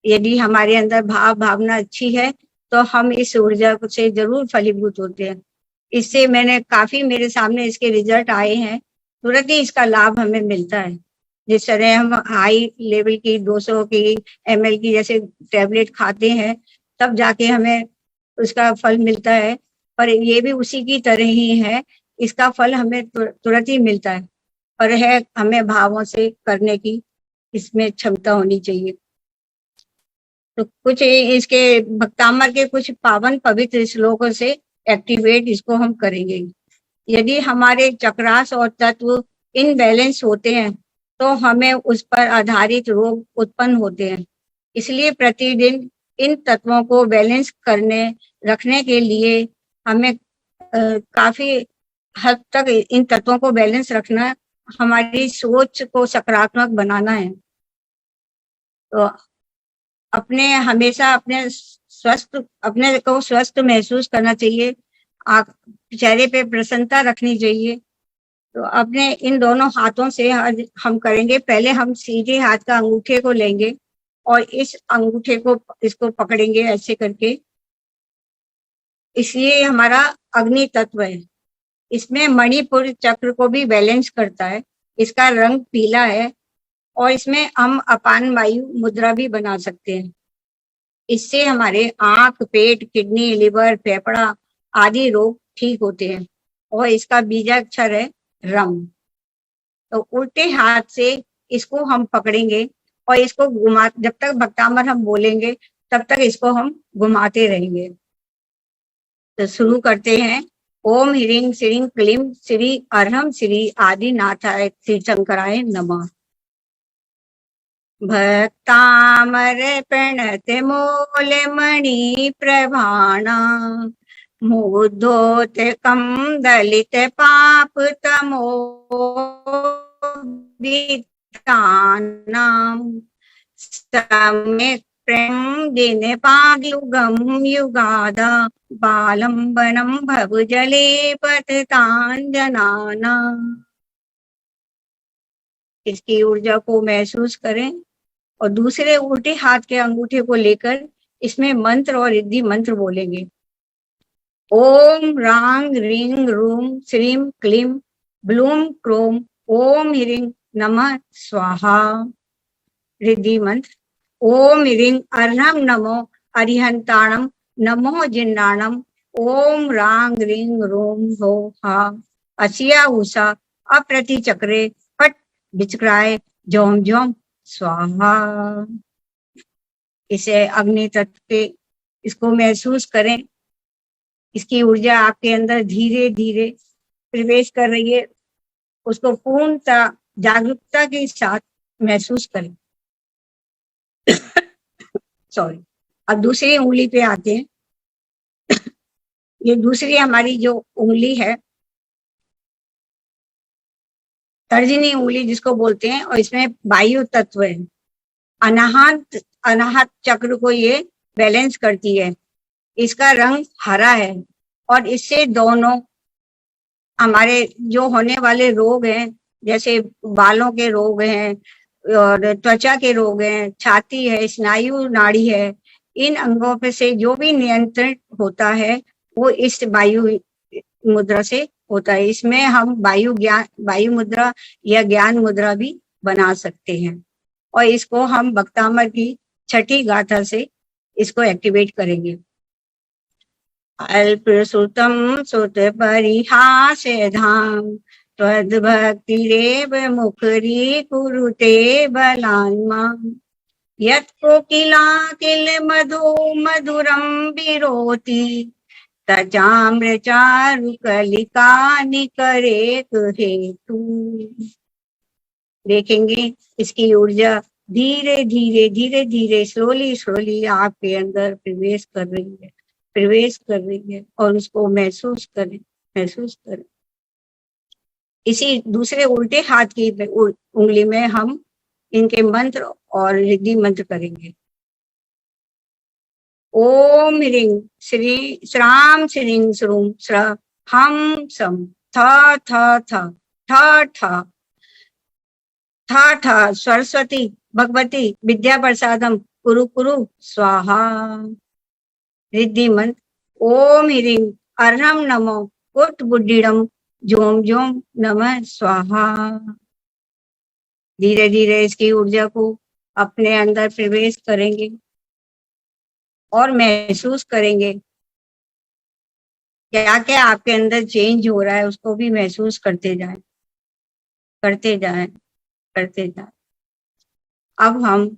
यदि हमारे अंदर भावना अच्छी है तो हम इस ऊर्जा से जरूर फलीभूत होते हैं। इससे मैंने काफी, मेरे सामने इसके रिजल्ट आए हैं, तुरंत ही इसका लाभ हमें मिलता है। जिस तरह हम हाई लेवल की 200 की ml की जैसे टैबलेट खाते हैं, तब जाके हमें उसका फल मिलता है, पर ये भी उसी की तरह ही है, इसका फल हमें तुरंत ही मिलता है, पर है हमें भावों से करने की इसमें क्षमता होनी चाहिए। तो कुछ इसके भक्तामर के कुछ पावन पवित्र श्लोकों से एक्टिवेट इसको हम करेंगे। यदि हमारे चक्रास और तत्व इनबैलेंस होते हैं तो हमें उस पर आधारित रोग उत्पन्न होते हैं। इसलिए प्रतिदिन इन तत्वों को बैलेंस करने रखने के लिए हमें काफी हद तक इन तत्वों को बैलेंस रखना, हमारी सोच को सकारात्मक बनाना है। तो अपने हमेशा अपने को स्वस्थ महसूस करना चाहिए, चेहरे पे प्रसन्नता रखनी चाहिए। तो अपने इन दोनों हाथों से आज हम करेंगे। पहले हम सीधे हाथ का अंगूठे को लेंगे और इस अंगूठे को इसको पकड़ेंगे ऐसे करके। इसलिए हमारा अग्नि तत्व है, इसमें मणिपुर चक्र को भी बैलेंस करता है। इसका रंग पीला है और इसमें हम अपान वायु मुद्रा भी बना सकते हैं। इससे हमारे आंख, पेट, किडनी, लिवर, फेफड़ा आदि रोग ठीक होते हैं। और इसका बीजाक्षर है रम। तो उल्टे हाथ से इसको हम पकड़ेंगे और इसको घुमा, जब तक भक्तामर हम बोलेंगे तब तक इसको हम घुमाते रहेंगे। तो शुरू करते हैं। ओम ह्रीं श्रीं क्लीं श्री अर्हं श्री आदिनाथाय तीर्थंकराय नमः। भक्तामर प्रणत मूल मणि प्रभाणा, मुद्धोतकं दलित पाप तमोभितानां, सम्यक् प्रेम दिन पाग्युगम युगादा, बालंबनम भवजले पततांजनाना। इसकी ऊर्जा को महसूस करें और दूसरे उल्टे हाथ के अंगूठे को लेकर इसमें मंत्र और रिद्धि मंत्र बोलेंगे। ओम रांग रीं रूं श्रीं क्लीं ब्लूं क्रोम ओम ह्रीं नमः स्वाहा। रिद्धि मंत्र। ओम ह्रीं अर्हं नमो अरिहंताणं नमो जिन्नाणं, ओम रांग रीं रूं हो हा असिया उषा अप्रति चक्रे पट विचक्राय जोम जोम स्वाहा। इसे अग्नि तत्व के इसको महसूस करें। इसकी ऊर्जा आपके अंदर धीरे धीरे प्रवेश कर रही है, उसको पूर्णतः जागरूकता के साथ महसूस करें। सॉरी। अब दूसरी उंगली पे आते हैं। ये दूसरी हमारी जो उंगली है, तर्जनी उंगली जिसको बोलते हैं, और इसमें वायु तत्व है। अनाहत चक्र को ये बैलेंस करती है। इसका रंग हरा है और इससे दोनों हमारे जो होने वाले रोग हैं, जैसे बालों के रोग हैं और त्वचा के रोग हैं, छाती है, स्नायु नाड़ी है, इन अंगों पे से जो भी नियंत्रण होता है वो इस वायु मुद्रा से होता है। इसमें हम वायु मुद्रा या ज्ञान मुद्रा भी बना सकते हैं और इसको हम भक्तामर की छठी गाथा से इसको एक्टिवेट करेंगे। अल्प सुतम सुत परिहास धाम, त्वद भक्ति रेव मुखरी कुरुते बलान्मा, यत् कोकिला किल मधु मधुरम विरोति, तचाम्र चारु कलिका निकरेक हेतु। देखेंगे इसकी ऊर्जा धीरे धीरे धीरे धीरे स्लोली आपके अंदर प्रवेश कर रही है और उसको महसूस करें। इसी दूसरे उल्टे हाथ की उंगली में हम इनके मंत्र और रिद्धि मंत्र करेंगे। ओम ह्रीं श्री श्राम श्रीं श्रूं श्र हम सम थ थ थ ठ ठ ठ सरस्वती भगवती विद्या प्रसादम कुरु कुरु स्वाहा। रिद्धि मंत्र। ओम ह्रीं अर्हं नमो कुट बुद्धिडम जोम जोम नमः स्वाहा। धीरे धीरे इसकी ऊर्जा को अपने अंदर प्रवेश करेंगे और महसूस करेंगे क्या क्या आपके अंदर चेंज हो रहा है, उसको भी महसूस करते जाएं। अब हम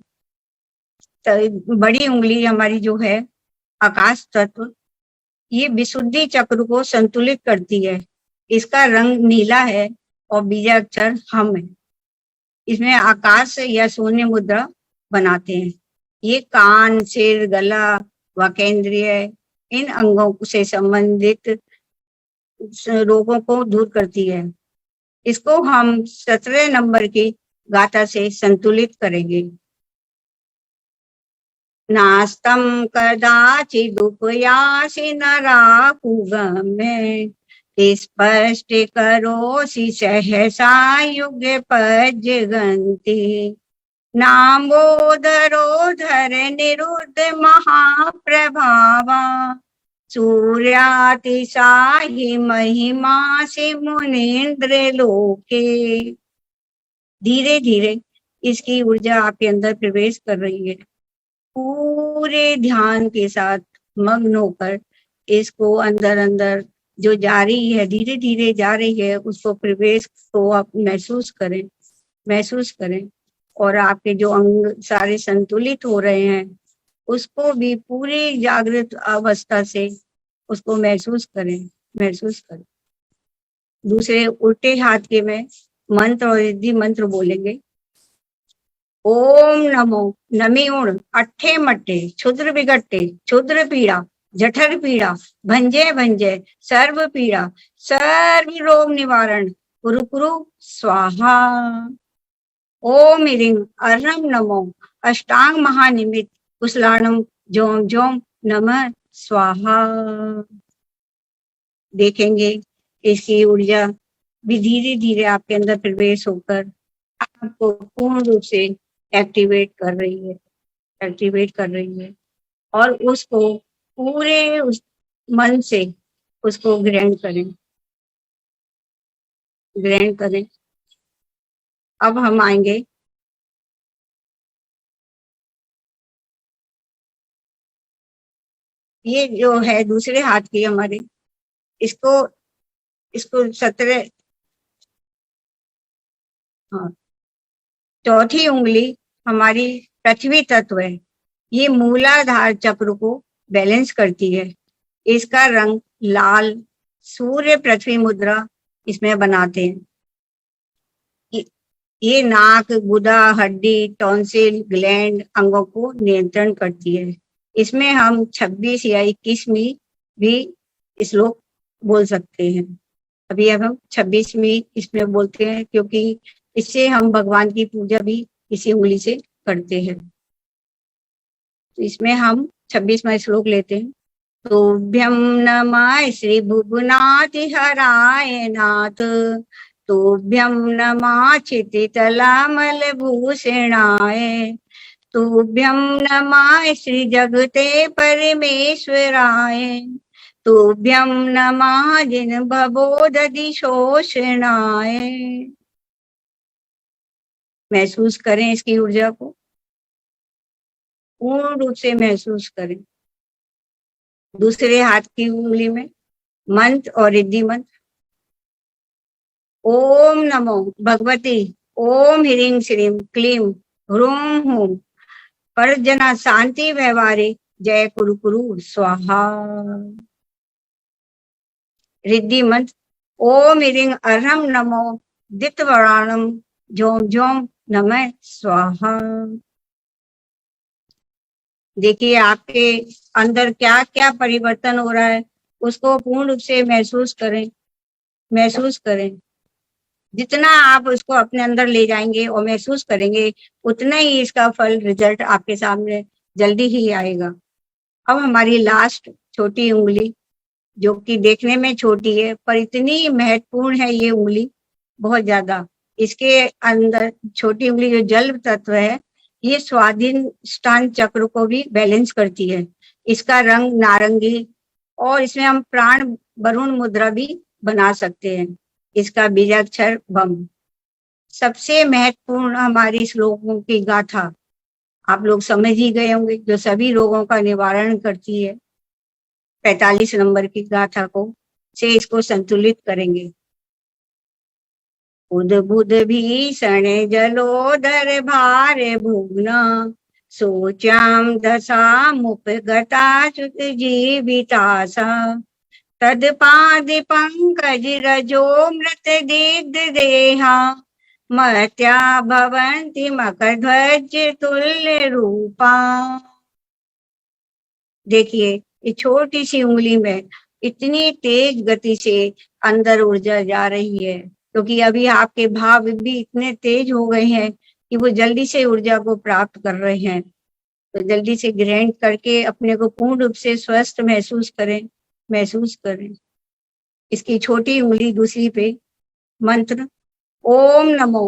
बड़ी उंगली हमारी जो है आकाश तत्व, ये विशुद्धि चक्र को संतुलित करती है। इसका रंग नीला है और बीजाक्षर हम है। इसमें आकाश या शून्य मुद्रा बनाते हैं। ये कान, सिर, गला व केंद्रीय इन अंगों से संबंधित रोगों को दूर करती है। इसको हम 17 नंबर की गाथा से संतुलित करेंगे। नास्तं कदाचिदुपयासि न राहुगम्य स्पष्ट करोसि सहसा युगपज्जगन्ति नाम्बोदरोधर निरुद्ध महाप्रभावा सूर्यातिशायि महिमासि मुनीन्द्र लोके। धीरे धीरे इसकी ऊर्जा आपके अंदर प्रवेश कर रही है। पूरे ध्यान के साथ मग्न होकर इसको अंदर अंदर जो जा रही है, धीरे धीरे जा रही है, उसको प्रवेश को आप महसूस करें और आपके जो अंग सारे संतुलित हो रहे हैं उसको भी पूरी जागृत अवस्था से उसको महसूस करें। दूसरे उल्टे हाथ के में मंत्र और रिद्धि मंत्र बोलेंगे। ओम नमो नमिउण अट्ठे मट्टे क्षुद्र विगट्टे क्षुद्र पीड़ा जठर पीड़ा भंजे भंजे सर्व पीड़ा सर्व रोग निवारण कुरु कुरु स्वाहा। ओम ह्रीं अर्हं नमो अष्टांग महानिमित कुशलाणम जोम जोम नमः स्वाहा। देखेंगे इसकी ऊर्जा भी धीरे धीरे आपके अंदर प्रवेश होकर आपको पूर्ण रूप से एक्टिवेट कर रही है और उसको पूरे उस मन से उसको ग्रहण करें। अब हम आएंगे ये जो है दूसरे हाथ की हमारे, इसको 17 चौथी उंगली हमारी पृथ्वी तत्व है। ये मूलाधार चक्र को बैलेंस करती है। इसका रंग लाल, सूर्य पृथ्वी मुद्रा इसमें बनाते हैं। ये नाक, गुदा, हड्डी, टॉन्सिल, ग्लैंड अंगों को नियंत्रण करती है। इसमें हम 26 या 21वीं भी श्लोक बोल सकते हैं। अभी अब हम 26वीं इसमें बोलते हैं क्योंकि इससे हम भगवान की पूजा भी इसी उंगली से करते हैं। तो इसमें हम 26वां श्लोक लेते हैं। तोभ्यं नमः श्री भुवनाति हराय नाथ तोभ्यं नमः चितितलामल भूषणाय तोभ्यं नमः श्री जगते परमेश्वराय तोभ्यं नमः जिन भवोदधि शोषणाय। महसूस करें इसकी ऊर्जा को, पूर्ण रूप से महसूस करें। दूसरे हाथ की उंगली में मंत्र और रिद्धि मंत्र। ओम नमो भगवती ओम ह्रीं श्रीं क्लीं ह्रूं हूं परजना शांति व्यवहारे जय कुरु कुरु स्वाहा। रिद्धि मंत्र ओम ह्रीं अर्हं नमो दित्वराणम जोम जोम नमः स्वाहा। देखिए आपके अंदर क्या क्या परिवर्तन हो रहा है, उसको पूर्ण रूप से महसूस करें। जितना आप उसको अपने अंदर ले जाएंगे और महसूस करेंगे उतना ही इसका फल रिजल्ट आपके सामने जल्दी ही आएगा। अब हमारी लास्ट छोटी उंगली, जो कि देखने में छोटी है पर इतनी महत्वपूर्ण है ये उंगली, बहुत ज्यादा। इसके अंदर छोटी उंगली जो जल तत्व है, ये स्वाधिष्ठान चक्र को भी बैलेंस करती है। इसका रंग नारंगी और इसमें हम प्राण वरुण मुद्रा भी बना सकते हैं। इसका बीजाक्षर बम। सबसे महत्वपूर्ण हमारी श्लोकों की गाथा आप लोग समझ ही गए होंगे, जो सभी रोगों का निवारण करती है। 45 नंबर की गाथा को से इसको संतुलित करेंगे। उद्बुद भीषण जलोदर भार भुग्ना सोचाम दशा मुपगता च्युत जीवितासा तदपाद पंकज रजो मृत दीर्घ देहा मर्त्या भवन्ति मकरध्वज तुल्य रूपा। देखिए ये छोटी सी उंगली में इतनी तेज गति से अंदर ऊर्जा जा रही है, क्योंकि अभी आपके भाव भी इतने तेज हो गए हैं कि वो जल्दी से ऊर्जा को प्राप्त कर रहे हैं। तो जल्दी से ग्रहण करके अपने को पूर्ण रूप से स्वस्थ महसूस करें। इसकी छोटी उंगली दूसरी पे मंत्र ओम नमो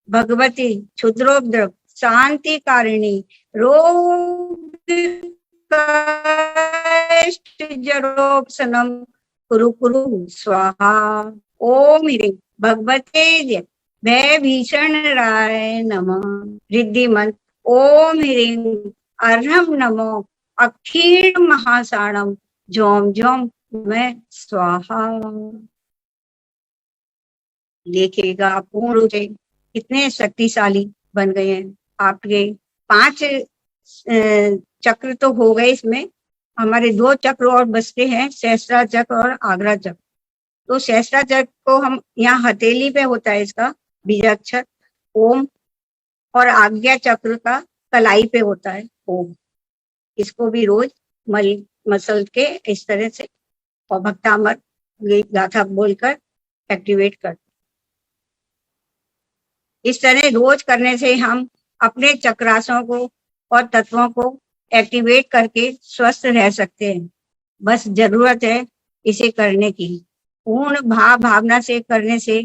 भगवती क्षुद्रोद्रव शांति कारिणी रोग जरोक्षणम कुरु कुरु स्वाहा। ओम ह्रीं भगवते भय भीषण राय नमः। रिद्धि मंत्र ओम ह्रीं अर्हम नमो अक्षीण महासाणम जोम जोम मैं स्वाहा। देखिएगा पूर्ण रूप से कितने शक्तिशाली बन गए हैं। आपके 5 चक्र तो हो गए, इसमें हमारे 2 चक्र और बचते हैं, सहस्त्रा चक्र और आग्रा चक्र। तो सहस्त्रा चक्र को हम यहाँ हथेली पे होता है इसका बीजाक्षर ओम, और आज्ञा चक्र का कलाई पे होता है ओम। इसको भी रोज मसल के इस तरह से और भक्तामर गाथा बोलकर एक्टिवेट कर। इस तरह रोज करने से हम अपने चक्रासों को और तत्वों को एक्टिवेट करके स्वस्थ रह सकते हैं। बस जरूरत है इसे करने की। पूर्ण भावना से करने से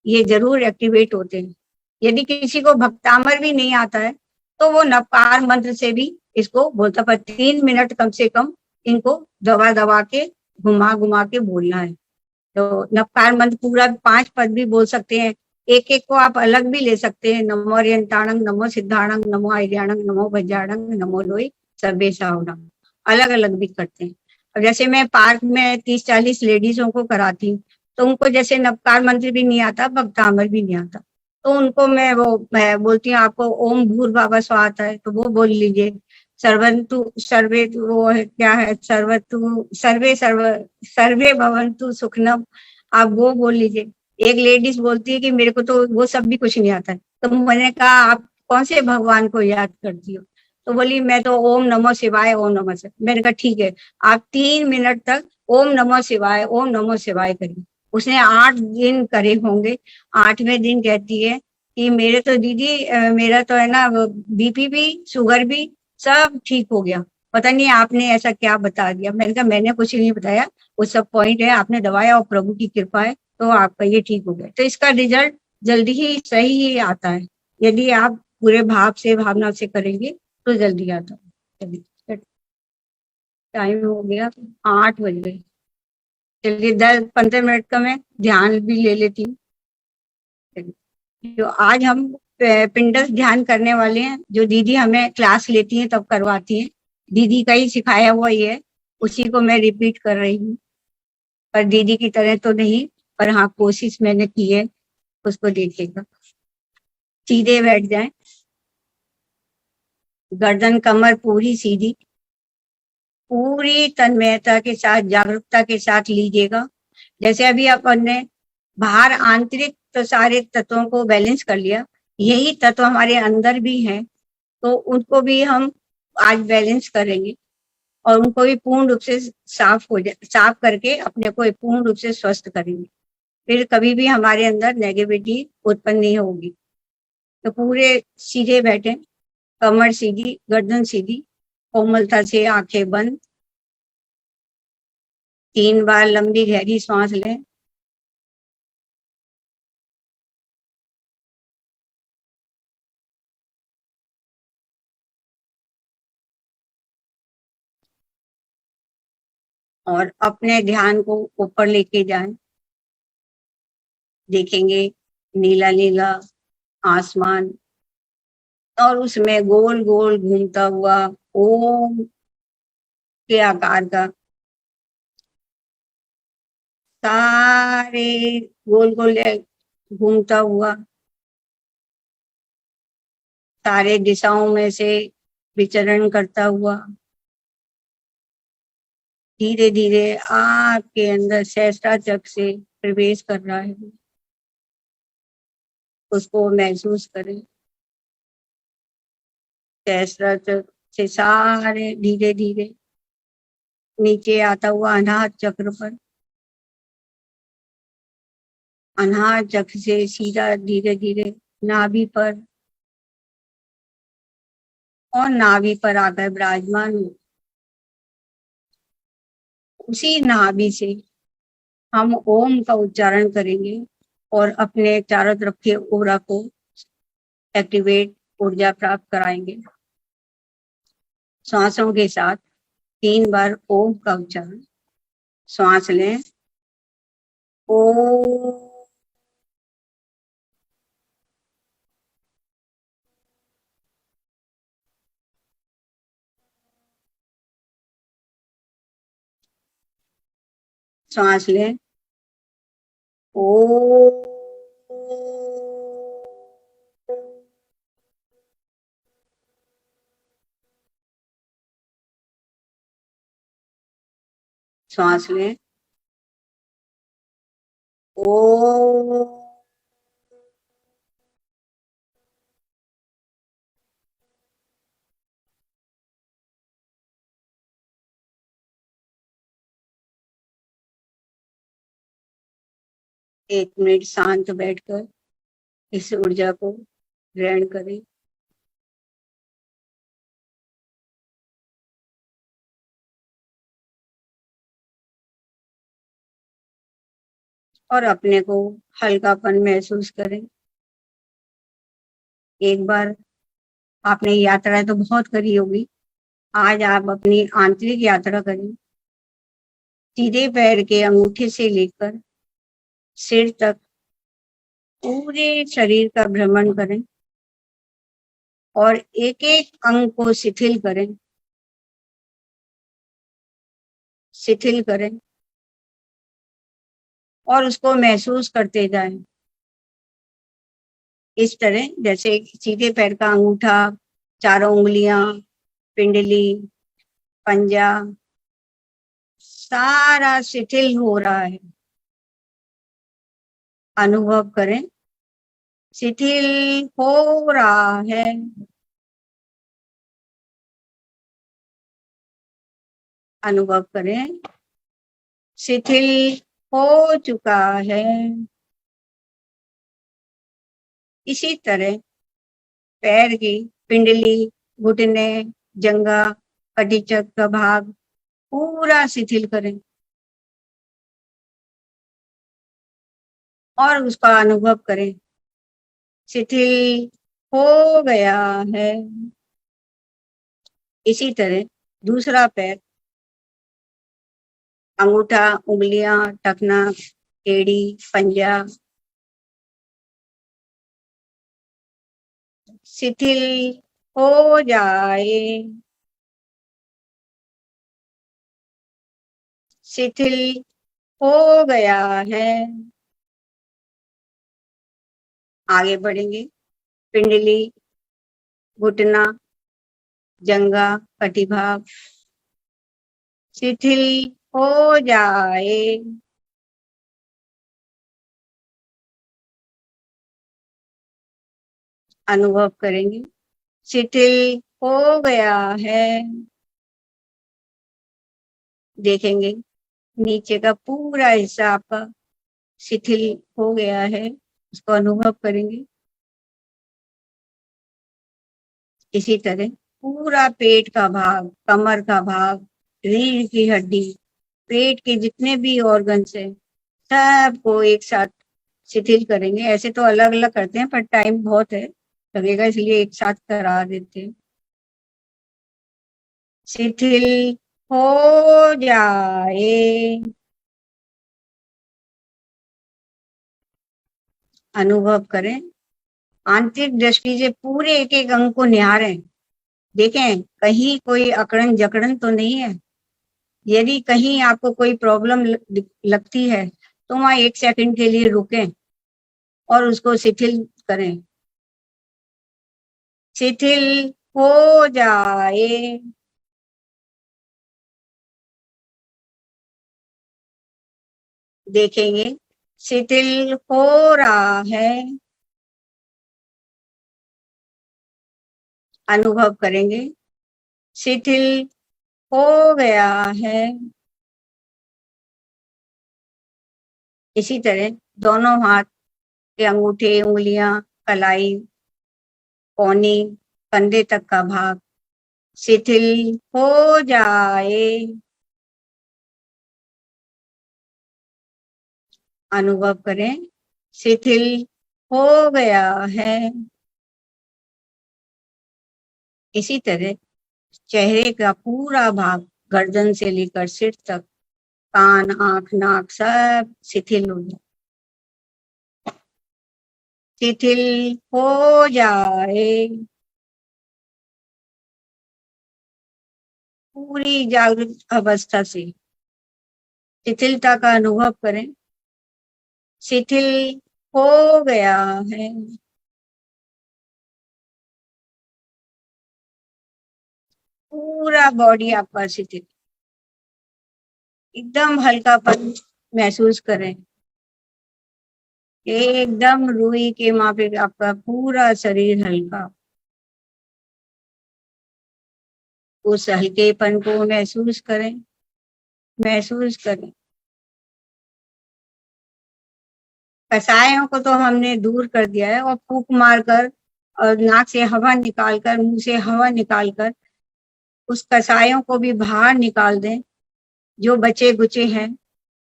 ये जरूर एक्टिवेट होते हैं। यदि किसी को भक्तामर भी नहीं आता है तो वो नवकार मंत्र से भी इसको बोलता, पर 3 मिनट कम से कम इनको दबा के घुमा के बोलना है। तो नवकार मंत्र पूरा 5 पद भी बोल सकते हैं, एक एक को आप अलग भी ले सकते हैं। नमो अर्यंताणं, नमो सिद्धाणं, नमो आर्याणं, नमो वज्राणं, नमो लोई सर्वे साहुणं, अलग अलग भी करते हैं। अब जैसे मैं पार्क में 30-40 लेडीजों को कराती हूँ, तो उनको जैसे नवकार मंत्र भी नहीं आता, भक्तामर भी नहीं आता, तो उनको मैं बोलती हूँ आपको ओम भूर्भुवः स्वः आता है तो वो बोल लीजिए। सर्वंतु सर्वे वो है, क्या है, सर्वे भवन्तु सुखिनः, आप वो बोल लीजिए। एक लेडीज बोलती है कि मेरे को तो वो सब भी कुछ नहीं आता है। तो मैंने कहा आप कौन से भगवान को याद करती हो? तो बोली मैं तो ओम नमो शिवाय, ओम नमः शिवाय। मैंने कहा ठीक है, आप 3 मिनट तक ओम नमो शिवाय करिए। उसने 8 दिन करे होंगे। 8वें दिन कहती है कि मेरे तो दीदी मेरा तो है ना बीपी भी शुगर भी सब ठीक हो गया, पता नहीं आपने ऐसा क्या बता दिया। मैंने कहा मैंने कुछ नहीं बताया, वो सब पॉइंट है आपने दबाया और प्रभु की कृपा है तो आपका ये ठीक हो गया। तो इसका रिजल्ट जल्दी ही सही ही आता है, यदि आप पूरे भावना से करेंगे तो जल्दी आता है। चलिए टाइम हो गया, 8 बज गए। चलिए 10-15 मिनट का मैं ध्यान भी ले लेती हूँ। तो आज हम पिंडस ध्यान करने वाले हैं, जो दीदी हमें क्लास लेती हैं तब करवाती हैं। दीदी का ही सिखाया हुआ ये है, उसी को मैं रिपीट कर रही हूँ, पर दीदी की तरह तो नहीं, पर हाँ कोशिश मैंने की है। उसको देखिएगा, सीधे बैठ जाएं, गर्दन कमर पूरी सीधी, पूरी तन्मयता के साथ जागरूकता के साथ लीजिएगा। जैसे अभी अपन ने बाहर आंतरिक तो सारे तत्वों को बैलेंस कर लिया, यही तत्व हमारे अंदर भी हैं, तो उनको भी हम आज बैलेंस करेंगे और उनको भी पूर्ण रूप से साफ करके अपने को पूर्ण रूप से स्वस्थ करेंगे। फिर कभी भी हमारे अंदर नेगेटिविटी उत्पन्न नहीं होगी। तो पूरे सीधे बैठे, कमर सीधी, गर्दन सीधी, कोमलता से आंखें बंद, 3 बार लंबी गहरी सांस लें। और अपने ध्यान को ऊपर लेके जाएं। देखेंगे नीला नीला आसमान और उसमें गोल गोल घूमता हुआ ओम के आकार का सारे गोल गोल घूमता हुआ सारे दिशाओं में से विचरण करता हुआ धीरे धीरे आपके अंदर सहस्त्रा चक्र से प्रवेश कर रहा है। उसको महसूस करें। सहस्त्रा चक्र से सारे धीरे धीरे नीचे आता हुआ अनाहत चक्र पर अनाहत चक्र से सीधा धीरे धीरे नाभि पर और नाभि पर आकर विराजमान हो। उसी नाभि से हम ओम का उच्चारण करेंगे और अपने चारों तरफ के ओरा को एक्टिवेट, ऊर्जा प्राप्त कराएंगे। श्वासों के साथ 3 बार ओम का उच्चारण। श्वास लें, ओ। श्वास लें, ओ। श्वास लें, ओ। एक मिनट शांत बैठकर इस ऊर्जा को ग्रहण करें। और अपने को हल्कापन महसूस करें। एक बार आपने यात्रा तो बहुत करी होगी, आज आप अपनी आंतरिक यात्रा करें। सीधे पैर के अंगूठे से लेकर सिर तक पूरे शरीर का भ्रमण करें और एक एक अंग को शिथिल करें, शिथिल करें और उसको महसूस करते जाएं। इस तरह जैसे सीधे पैर का अंगूठा, चारों उंगलियां, पिंडली, पंजा सारा शिथिल हो रहा है। अनुभव करें, शिथिल हो रहा है। अनुभव करें, शिथिल हो चुका है। इसी तरह पैर की पिंडली, घुटने, जंघा, कटीचक का भाग पूरा शिथिल करें और उसका अनुभव करें, शिथिल हो गया है। इसी तरह दूसरा पैर, अंगूठा, उंगलियां, टखना, एड़ी, पंजा शिथिल हो जाए, शिथिल हो गया है। आगे बढ़ेंगे, पिंडली, घुटना, जंघा, कटिभाग शिथिल हो जाए। अनुभव करेंगे, शिथिल हो गया है। देखेंगे नीचे का पूरा हिस्सा आपका शिथिल हो गया है, उसको अनुभव करेंगे। इसी तरह पूरा पेट का भाग, कमर का भाग, रीढ़ की हड्डी, पेट के जितने भी ऑर्गन्स हैं सबको एक साथ शिथिल करेंगे। ऐसे तो अलग अलग करते हैं पर टाइम बहुत है लगेगा, इसलिए एक साथ करा देते हैं। शिथिल हो जाए, अनुभव करें। आंतरिक दृष्टि से पूरे एक एक अंग को निहारें, देखें कहीं कोई अकड़न जकड़न तो नहीं है। यदि कहीं आपको कोई प्रॉब्लम लगती है तो वहां 1 सेकंड के लिए रुकें और उसको शिथिल करें, शिथिल हो जाए। देखेंगे शिथिल हो रहा है, अनुभव करेंगे, शिथिल हो गया है। इसी तरह दोनों हाथ के अंगूठे, उंगलियां, कलाई, पौनी, कंधे तक का भाग शिथिल हो जाए। अनुभव करें, शिथिल हो गया है। इसी तरह चेहरे का पूरा भाग गर्दन से लेकर सिर तक, कान, आंख, नाक सब शिथिल हो जाए, शिथिल हो जाए। पूरी जागृत अवस्था से शिथिलता का अनुभव करें। शिथिल हो गया है। पूरा बॉडी आपका शिथिल, एकदम हल्कापन महसूस करें। एकदम रूई के माफिक आपका पूरा शरीर हल्का। उस हल्केपन को महसूस करें, महसूस करें। कसायों को तो हमने दूर कर दिया है, और फूंक मारकर और नाक से हवा निकालकर, मुंह से हवा निकालकर उस कसायों को भी बाहर निकाल दें। जो बचे गुचे हैं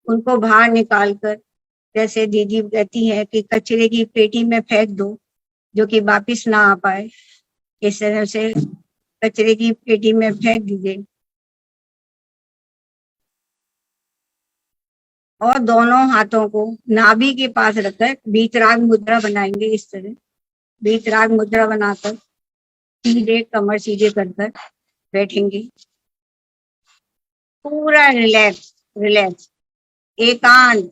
उनको बाहर निकालकर, जैसे दीदी कहती है कि कचरे की पेटी में फेंक दो जो कि वापिस ना आ पाए, इस तरह से कचरे की पेटी में फेंक दीजिए। और दोनों हाथों को नाभि के पास रखकर वीतराग मुद्रा बनाएंगे। इस तरह वीतराग मुद्रा बनाकर सीधे कमर सीधे कर बैठेंगे। पूरा रिलैक्स, रिलैक्स, एकांत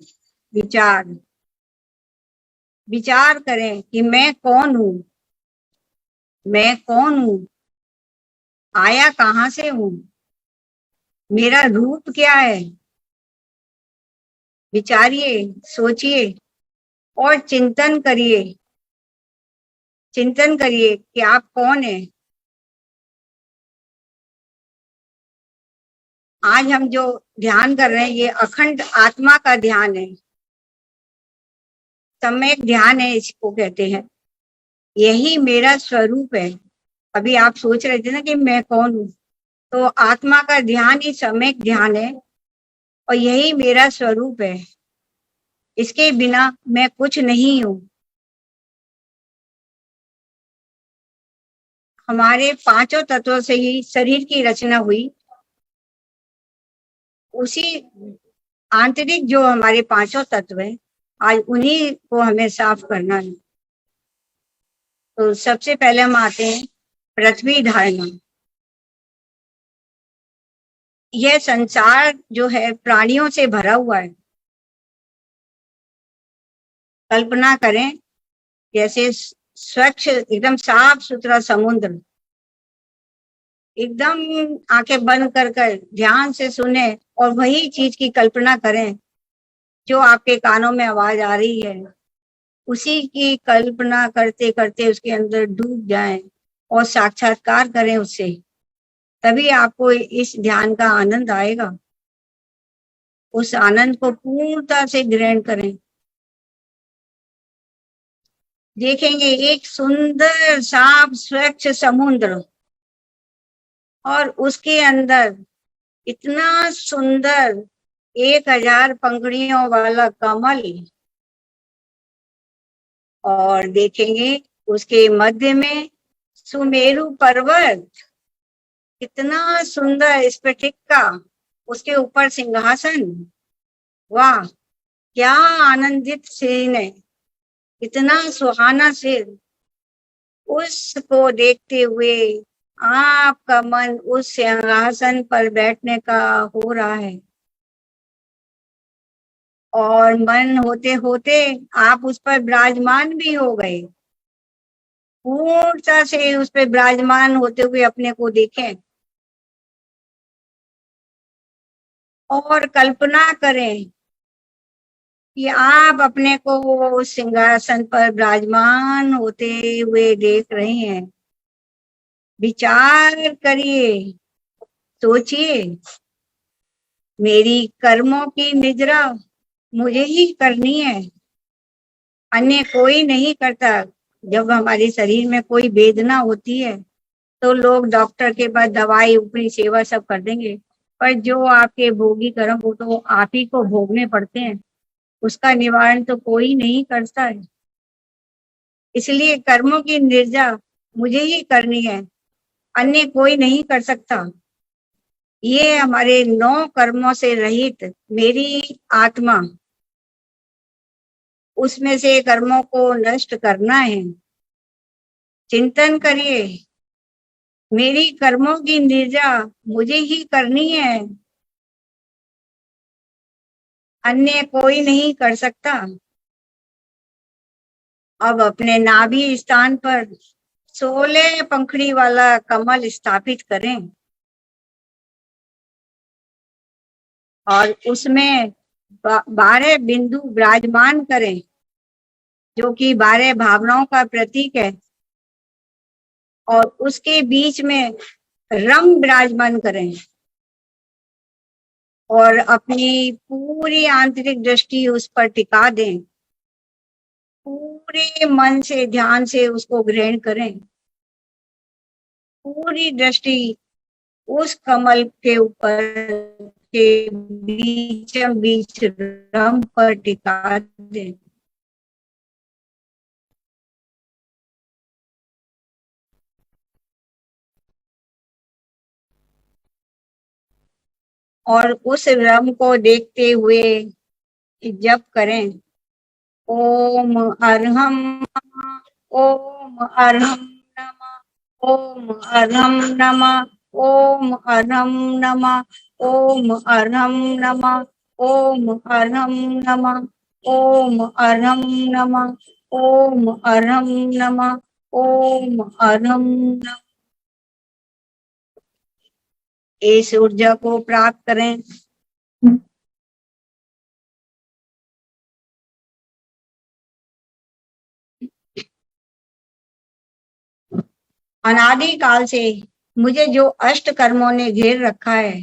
विचार। विचार करें कि मैं कौन हूँ, मैं कौन हूँ, आया कहाँ से हूँ, मेरा रूप क्या है। विचारिए, सोचिए और चिंतन करिए। चिंतन करिए कि आप कौन है। आज हम जो ध्यान कर रहे हैं ये अखंड आत्मा का ध्यान है, सम्यक ध्यान है, इसको कहते हैं। यही मेरा स्वरूप है। अभी आप सोच रहे थे ना कि मैं कौन हूँ, तो आत्मा का ध्यान ही सम्यक ध्यान है, और यही मेरा स्वरूप है। इसके बिना मैं कुछ नहीं हूँ। हमारे पांचों तत्वों से ही शरीर की रचना हुई। उसी आंतरिक जो हमारे पांचों तत्व हैं, आज उन्हीं को हमें साफ करना है। तो सबसे पहले हम आते हैं पृथ्वी धारणा। यह संसार जो है प्राणियों से भरा हुआ है। कल्पना करें जैसे स्वच्छ एकदम साफ सुथरा समुद्र, एकदम आंखें बंद कर कर ध्यान से सुने और वही चीज की कल्पना करें जो आपके कानों में आवाज आ रही है। उसी की कल्पना करते करते उसके अंदर डूब जाएं और साक्षात्कार करें उससे, तभी आपको इस ध्यान का आनंद आएगा। उस आनंद को पूर्णता से ग्रहण करें। देखेंगे एक सुंदर साफ स्वच्छ समुद्र, और उसके अंदर इतना सुंदर 1000 पंखुड़ियों वाला कमल, और देखेंगे उसके मध्य में सुमेरु पर्वत, कितना सुंदर स्फटिक का, उसके ऊपर सिंहासन। वाह, क्या आनंदित सीन है, इतना सुहाना सिर। उसको देखते हुए आपका मन उस सिंहासन पर बैठने का हो रहा है, और मन होते होते आप उस पर विराजमान भी हो गए। पूर्णता से उस पर विराजमान होते हुए अपने को देखें और कल्पना करें कि आप अपने को उस सिंहासन पर विराजमान होते हुए देख रहे हैं। विचार करिए, सोचिए, मेरी कर्मों की निजरा मुझे ही करनी है। अन्य कोई नहीं करता। जब हमारे शरीर में कोई वेदना होती है तो लोग डॉक्टर के पास दवाई ऊपरी सेवा सब कर देंगे, पर जो आपके भोगी कर्म वो तो आप ही को भोगने पड़ते हैं, उसका निवारण तो कोई नहीं करता है। इसलिए कर्मों की निर्जा मुझे ही करनी है, अन्य कोई नहीं कर सकता। ये हमारे 9 कर्मों से रहित मेरी आत्मा, उसमें से कर्मों को नष्ट करना है। चिंतन करिए, मेरी कर्मों की निर्जा मुझे ही करनी है, अन्य कोई नहीं कर सकता। अब अपने नाभि स्थान पर 16 पंखड़ी वाला कमल स्थापित करें और उसमें 12 बिंदु विराजमान करें, जो कि 12 भावनाओं का प्रतीक है, और उसके बीच में रम विराजमान करें और अपनी पूरी आंतरिक दृष्टि उस पर टिका दें। पूरे मन से ध्यान से उसको ग्रहण करें, पूरी दृष्टि उस कमल के ऊपर के बीचों बीच रम पर टिका दें। और उस रम को देखते हुए जप करें, ओम अरहम नमः, ओम अरहम नमः, ओम अरहम नमः, ओम अरहम नमः, ओम अरहम नमः, ओम अरहम नमः, ओम अरहम नमः, ओम अरहम नमः, ओम अरहम नमः। इस ऊर्जा को प्राप्त करें। अनादि काल से मुझे जो अष्ट कर्मों ने घेर रखा है,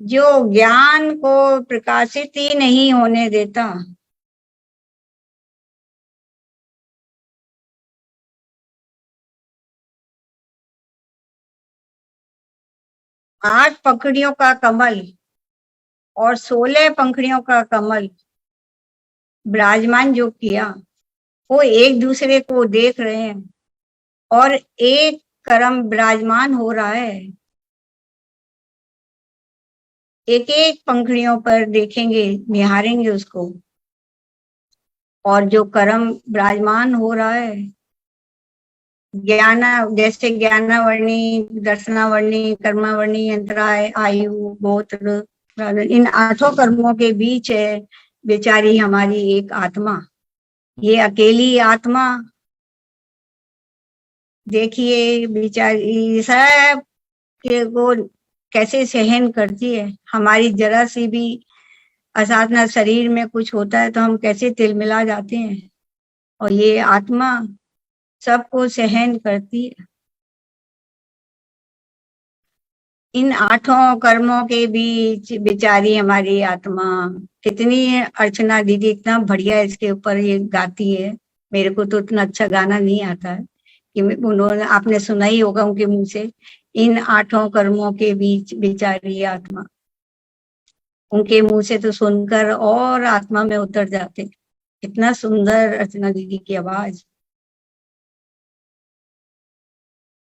जो ज्ञान को प्रकाशित ही नहीं होने देता, आठ पंखड़ियों का कमल और 16 पंखड़ियों का कमल विराजमान जो किया, वो एक दूसरे को देख रहे हैं और एक कर्म विराजमान हो रहा है। एक एक पंखड़ियों पर देखेंगे, निहारेंगे उसको, और जो कर्म विराजमान हो रहा है, ज्ञाना जैसे ज्ञानावर्णी, दर्शनावर्णी, कर्मावर्णी, अंतराय, आयु, गोत्र, इन 8 कर्मों के बीच है बेचारी हमारी एक आत्मा। ये अकेली आत्मा देखिए बेचारी सब के वो कैसे सहन करती है। हमारी जरा सी भी असाधना शरीर में कुछ होता है तो हम कैसे तिलमिला जाते हैं, और ये आत्मा सबको सहन करती है। इन 8 कर्मों के बीच बेचारी हमारी आत्मा कितनी, अर्चना दीदी इतना बढ़िया इसके ऊपर ये गाती है। मेरे को तो इतना अच्छा गाना नहीं आता है कि उन्होंने, आपने सुना ही होगा उनके मुंह से, इन 8 कर्मों के बीच बेचारी आत्मा, उनके मुंह से तो सुनकर और आत्मा में उतर जाते। इतना सुंदर अर्चना दीदी की आवाज।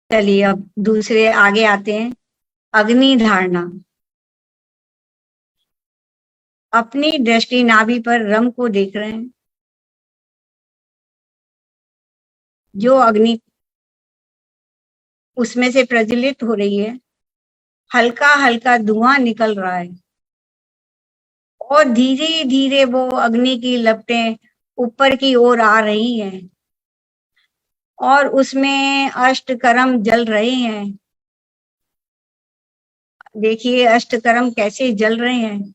चलिए अब दूसरे आगे आते हैं। अग्नि धारणा। अपनी दृष्टि नाभि पर रम को देख रहे हैं, जो अग्नि उसमें से प्रज्वलित हो रही है, हल्का हल्का धुआं निकल रहा है और धीरे धीरे वो अग्नि की लपटें ऊपर की ओर आ रही हैं और उसमें अष्टकर्म जल रहे हैं। देखिए अष्टकर्म कैसे जल रहे हैं।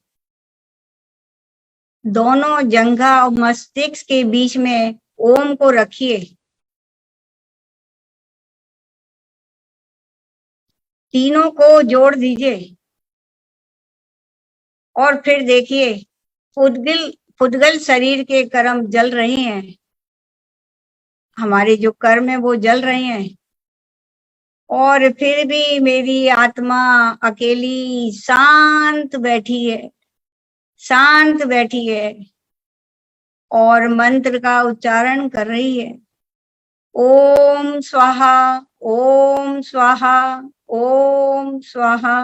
दोनों जंघा और मस्तिष्क के बीच में ओम को रखिए, तीनों को जोड़ दीजिए और फिर देखिए पुद्गल शरीर के कर्म जल रहे हैं, हमारे जो कर्म है वो जल रहे हैं, और फिर भी मेरी आत्मा अकेली शांत बैठी है, शांत बैठी है और मंत्र का उच्चारण कर रही है। ओम स्वाहा, ओम स्वाहा, ओम स्वाहा,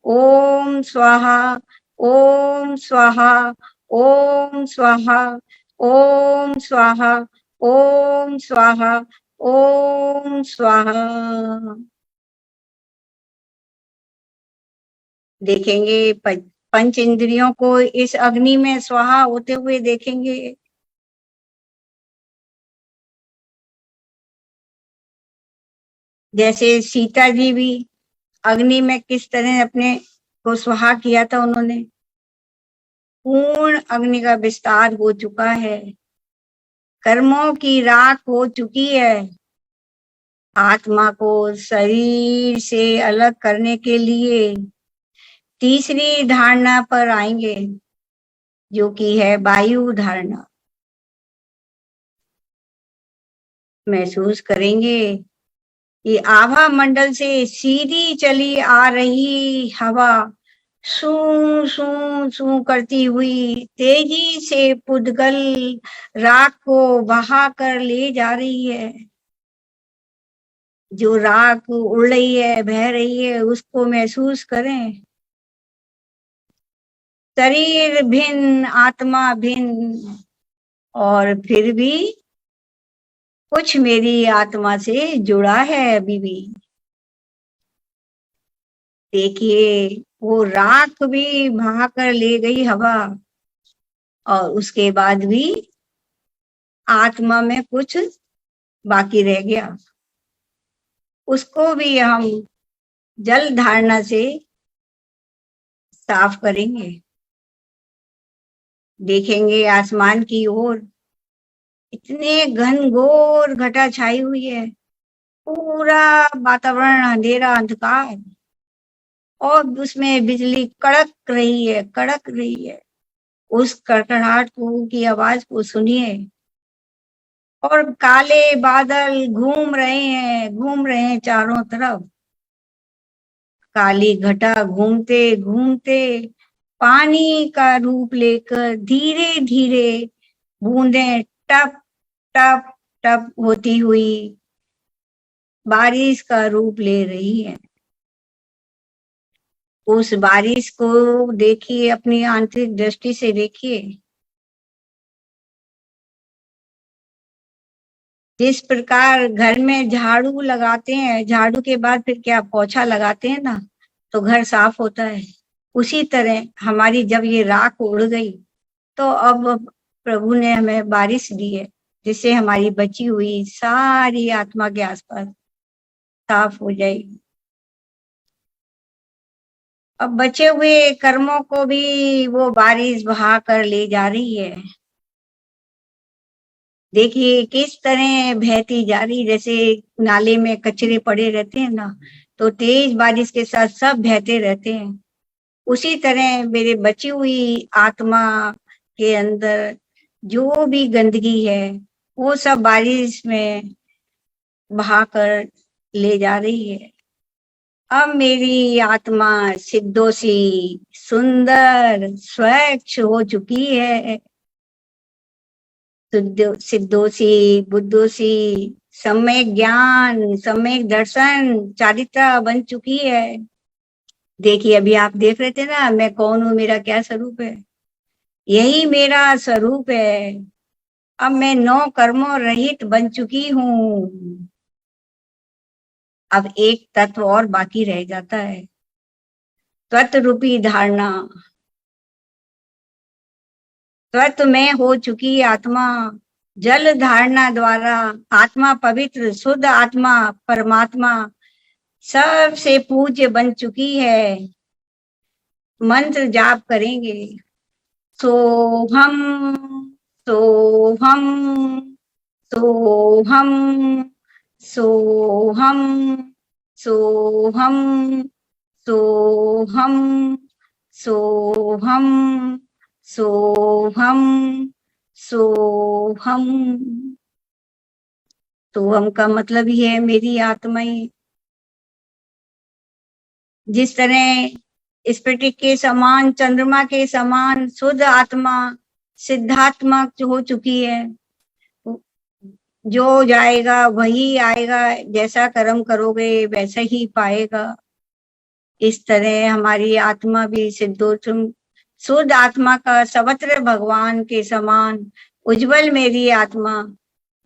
ओम स्वाहा, ओम स्वाहा, ओम स्वाहा, ओम स्वाहा, ओम स्वाहा, ओम स्वाहा। देखेंगे पंच इंद्रियों को इस अग्नि में स्वाहा होते हुए देखेंगे। जैसे सीता जी भी अग्नि में किस तरह अपने को स्वाहा किया था उन्होंने। पूर्ण अग्नि का विस्तार हो चुका है, कर्मों की राख हो चुकी है। आत्मा को शरीर से अलग करने के लिए तीसरी धारणा पर आएंगे, जो कि है वायु धारणा। महसूस करेंगे कि आभा मंडल से सीधी चली आ रही हवा सू सू सू करती हुई तेजी से पुद्गल राख को बहा कर ले जा रही है। जो राख उड़ रही है, बह रही है, उसको महसूस करें। शरीर भिन्न, आत्मा भिन्न, और फिर भी कुछ मेरी आत्मा से जुड़ा है अभी भी। देखिए वो राख भी बहा कर ले गई हवा, और उसके बाद भी आत्मा में कुछ बाकी रह गया। उसको भी हम जल धारणा से साफ करेंगे। देखेंगे आसमान की ओर इतने घनघोर घटा छाई हुई है, पूरा वातावरण अंधेरा अंधकार, और उसमें बिजली कड़क रही है, कड़क रही है। उस कड़कड़ाहट को की आवाज को सुनिए। और काले बादल घूम रहे हैं चारों तरफ। काली घटा घूमते घूमते पानी का रूप लेकर धीरे धीरे बूंदें टप टप टप होती हुई बारिश का रूप ले रही है। उस बारिश को देखिए, अपनी आंतरिक दृष्टि से देखिए। जिस प्रकार घर में झाड़ू लगाते हैं, झाड़ू के बाद फिर क्या पोछा लगाते हैं ना, तो घर साफ होता है। उसी तरह हमारी जब ये राख उड़ गई, तो अब प्रभु ने हमें बारिश दी है, जिससे हमारी बची हुई सारी आत्मा के आसपास साफ हो जाएगी। अब बचे हुए कर्मों को भी वो बारिश बहा कर ले जा रही है। देखिए किस तरह बहती जा रही, जैसे नाले में कचरे पड़े रहते हैं ना, तो तेज बारिश के साथ सब बहते रहते हैं। उसी तरह मेरे बची हुई आत्मा के अंदर जो भी गंदगी है, वो सब बारिश में बहा कर ले जा रही है। अब मेरी आत्मा सिद्धोसी, सुंदर, स्वच्छ हो चुकी है। सिद्धोसी, बुद्धोसी, सम्यक ज्ञान, सम्यक दर्शन, चारित्रा बन चुकी है। देखिए अभी आप देख रहे थे ना, मैं कौन हूँ, मेरा क्या स्वरूप है। यही मेरा स्वरूप है। अब मैं 9 कर्मों रहित बन चुकी हूँ। अब एक तत्व और बाकी रह जाता है, तत्व रूपी धारणा। तत्व में हो चुकी आत्मा जल धारणा द्वारा आत्मा पवित्र, शुद्ध आत्मा परमात्मा सबसे पूज्य बन चुकी है। मंत्र जाप करेंगे, सोहम सोहम सोहम सोहम सोहम सोहम सोहम सोहम सोहम। सोहम का मतलब ही है मेरी आत्मा ही। जिस तरह स्फटिक के समान, चंद्रमा के समान शुद्ध आत्मा सिद्धात्मा हो चुकी है, जो जाएगा वही आएगा, जैसा कर्म करोगे वैसा ही पाएगा। इस तरह हमारी आत्मा भी सिद्धोत्तम शुद्ध आत्मा का सर्वत्र भगवान के समान उज्जवल मेरी आत्मा,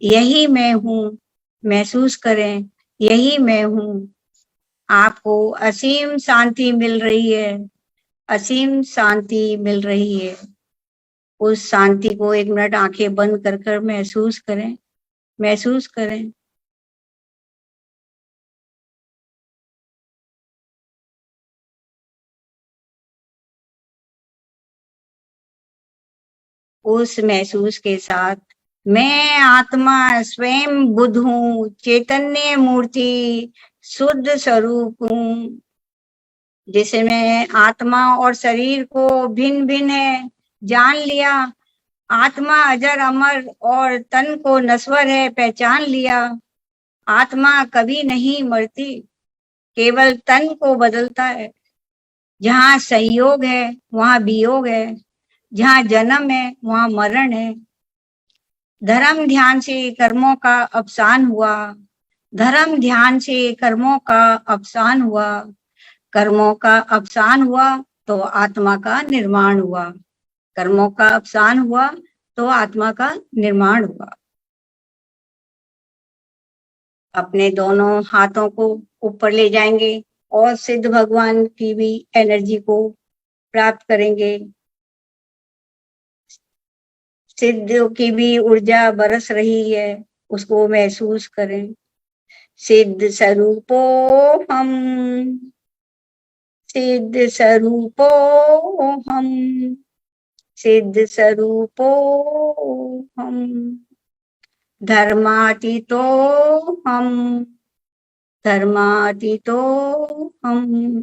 यही मैं हूँ, महसूस करें यही मैं हूँ। आपको असीम शांति मिल रही है, असीम शांति मिल रही है। उस शांति को 1 मिनट आंखें बंद कर कर महसूस करें, महसूस करें। उस महसूस के साथ मैं आत्मा स्वयं बुद्ध हूँ, चैतन्य मूर्ति, शुद्ध स्वरूप हूँ, जिसमें आत्मा और शरीर को भिन्न भिन्न है जान लिया। आत्मा अजर अमर और तन को नश्वर है पहचान लिया। आत्मा कभी नहीं मरती, केवल तन को बदलता है। जहाँ संयोग है वहाँ वियोग है, जहाँ जन्म है वहाँ मरण है। धर्म ध्यान से कर्मों का अवसान हुआ, धर्म ध्यान से कर्मों का अवसान हुआ, कर्मों का अवसान हुआ तो आत्मा का निर्माण हुआ, कर्मों का अवसान हुआ तो आत्मा का निर्माण हुआ। अपने दोनों हाथों को ऊपर ले जाएंगे और सिद्ध भगवान की भी एनर्जी को प्राप्त करेंगे। सिद्ध की भी ऊर्जा बरस रही है, उसको महसूस करें। सिद्ध स्वरूपो हम, सिद्ध स्वरूपो हम, सिद्ध स्वरूपो हम, धर्मातीतो हम, धर्मातीतो हम,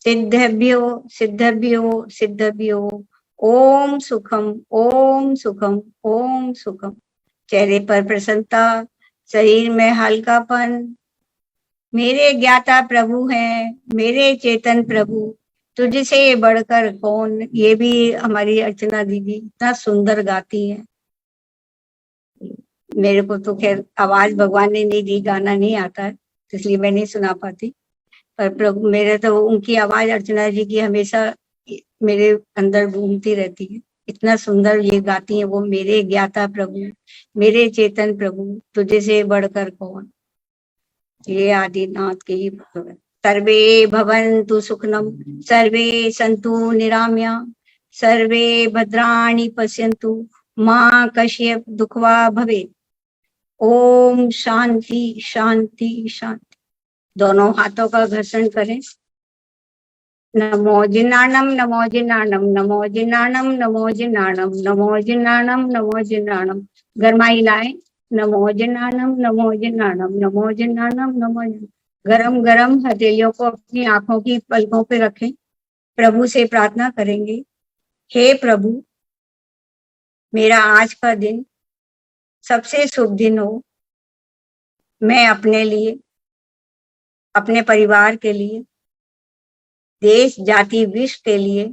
सिद्धभ्यो सिद्धभ्यो सिद्धभ्यो। ओम सुखम ओम सुखम ओम सुखम। चेहरे पर प्रसन्नता, शरीर में हल्कापन। मेरे ज्ञाता प्रभु हैं, मेरे चेतन प्रभु, तुझसे बढ़कर कौन। ये भी हमारी अर्चना दीदी इतना सुंदर गाती है। मेरे को तो खैर आवाज भगवान ने नहीं दी, गाना नहीं आता है, इसलिए मैं नहीं सुना पाती। पर प्रभु मेरे तो उनकी आवाज अर्चना जी की हमेशा मेरे अंदर घूमती रहती है। इतना सुंदर ये गाती है वो। मेरे ज्ञाता प्रभु, मेरे चेतन प्रभु, तुझसे बढ़कर कौन। ये आदिनाथ के ही भक्त है। सर्वे भवन्तु सुखिनः, सर्वे सन्तु निरामया, सर्वे भद्राणि पश्यन्तु, मां कश्चित् दुःखवा भवेत्। ओम शांति शांति शांति। दोनों हाथों का घर्षण करें। नमो जिनाणम नमो जिनाणम नमो जिनाणम नमो जिनाणम नमो जिनाणम नमो जिनाणम। गरमाई लाए। नमो जिनाणम नमो जिनाणम नमो जिनाणम नमो। गरम गरम हथेलियों को अपनी आंखों की पलकों पे रखें। प्रभु से प्रार्थना करेंगे, हे प्रभु, मेरा आज का दिन सबसे शुभ दिन हो। मैं अपने लिए, अपने परिवार के लिए, देश जाति विश्व के लिए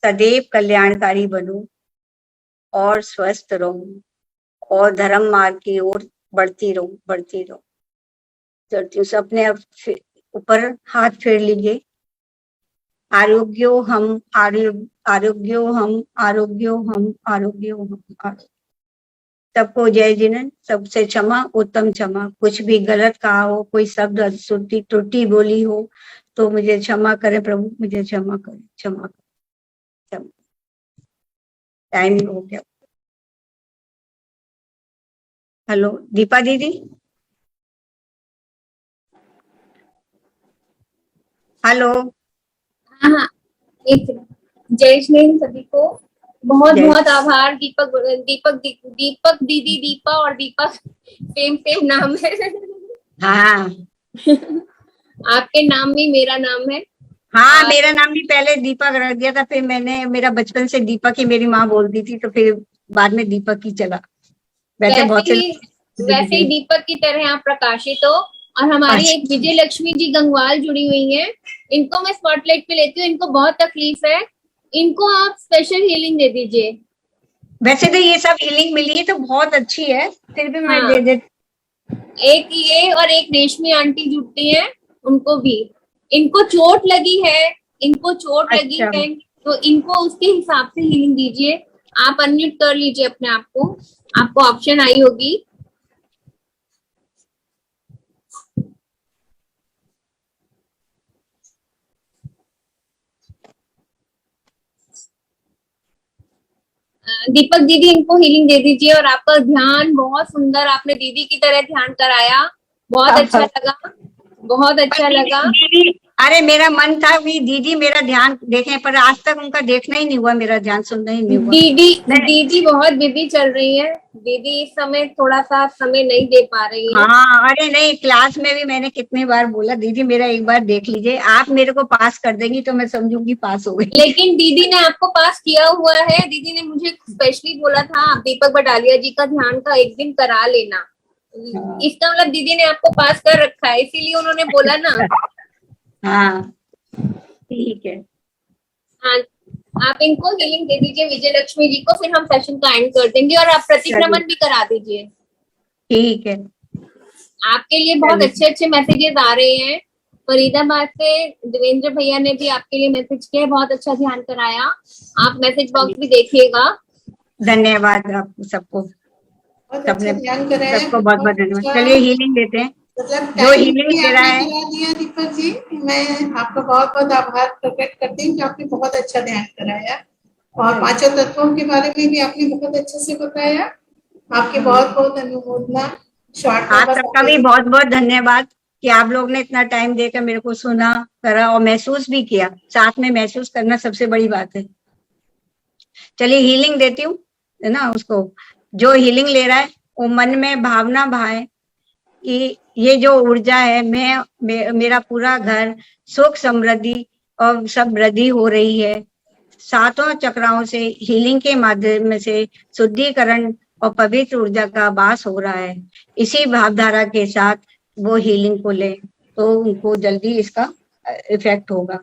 सदैव कल्याणकारी बनूं और स्वस्थ रहूं और धर्म मार्ग की ओर बढ़ती रहूं, बढ़ती रहूं। चलती हूँ। अपने ऊपर हाथ फेर लीजिए। आरोग्यो हम आरोग्यो हम आरोग्यो हम आरोग्यो हम। सबको जय जिनन, सबसे क्षमा, उत्तम क्षमा। कुछ भी गलत कहा हो, कोई शब्द अशुद्धि त्रुटि बोली हो तो मुझे क्षमा करें प्रभु, मुझे क्षमा करें, क्षमा करें। टाइम हो गया। हेलो दीपा दीदी, हेलो। हाँ हाँ, एक सेकंड। जय श्री हिंद सभी को। बहुत जय। बहुत आभार दीपक दीपक दीदी, दीपा और दीपक सेम सेम नाम है। हाँ आपके नाम में मेरा नाम है। हाँ, मेरा नाम भी पहले दीपक रख दिया था, फिर मैंने, मेरा बचपन से दीपक ही मेरी माँ बोलती थी, तो फिर बाद में दीपक ही चला। वैसे बहुत से वैसे ही दीपक की तरह आप प्रकाशित हो। और हमारी एक विजय लक्ष्मी जी गंगवाल जुड़ी हुई हैं, इनको मैं स्पॉटलाइट पे लेती हूँ। इनको बहुत तकलीफ है, इनको आप स्पेशल हीलिंग दे दीजिए। वैसे तो ये सब हीलिंग मिली है तो बहुत अच्छी है, फिर भी मैं हाँ। दे दे। एक ये और एक रेशमी आंटी जुटती हैं, उनको भी। इनको चोट लगी है, इनको चोट लगी अच्छा, है, तो इनको उसके हिसाब से हीलिंग दीजिए। आप अनम्यूट कर लीजिए अपने आप को, आपको ऑप्शन आई होगी। दीपक दीदी, इनको हीलिंग दे दीजिए। और आपका ध्यान बहुत सुंदर, आपने दीदी की तरह ध्यान कराया, बहुत अच्छा लगा, बहुत अच्छा लगा। दीदी, अरे मेरा मन था कि दीदी मेरा ध्यान देखें, पर आज तक उनका देखना ही नहीं हुआ, मेरा ध्यान सुनना ही नहीं हुआ। दीदी बहुत बिजी चल रही है, दीदी इस समय थोड़ा सा समय नहीं दे पा रही है। हाँ, अरे नहीं, क्लास में भी मैंने कितनी बार बोला दीदी मेरा एक बार देख लीजिए, आप मेरे को पास कर देंगी तो मैं समझूंगी पास हो गई। लेकिन दीदी ने आपको पास किया हुआ है। दीदी ने मुझे स्पेशली बोला था आप दीपक बटालिया जी का ध्यान का एक दिन करा लेना। इसका मतलब दीदी ने आपको पास कर रखा है, इसीलिए उन्होंने बोला ना। हाँ, ठीक है। हाँ, आप इनको हीलिंग दे दीजिए विजय लक्ष्मी जी को, फिर हम सेशन का एंड कर देंगे। और आप प्रतिक्रमण भी करा दीजिए। ठीक है। आपके लिए बहुत अच्छे अच्छे मैसेजेस आ रहे हैं। फरीदाबाद से देवेंद्र भैया ने भी आपके लिए मैसेज किया, बहुत अच्छा ध्यान कराया। आप मैसेज बॉक्स भी देखिएगा। धन्यवाद आपको सबको, सबने सबको बहुत बहुत धन्यवाद। चलिए हीलिंग देते हैं, जो हीलिंग दे रहा है। दिया दीपक जी, मैं आपका बहुत बहुत आभार प्रकट करती हूँ कि आपने बहुत अच्छा ध्यान कराया और पांचों तत्वों के बारे में भी आपने बहुत अच्छे से बताया। आपकी बहुत बहुत अनुमोदना। आप सबका भी बहुत बहुत धन्यवाद कि आप लोग ने इतना टाइम देकर मेरे को सुना, करा और महसूस भी किया। साथ में महसूस करना सबसे बड़ी बात है। चलिए हीलिंग देती हूँ, है ना। उसको जो हीलिंग ले रहा है वो मन में भावना भाए कि ये जो ऊर्जा है, मेरा पूरा घर सुख समृद्धि और सब वृद्धि हो रही है। सातों चक्राओं से हीलिंग के माध्यम से शुद्धिकरण और पवित्र ऊर्जा का वास हो रहा है। इसी भावधारा के साथ वो हीलिंग को ले तो उनको जल्दी इसका इफेक्ट होगा।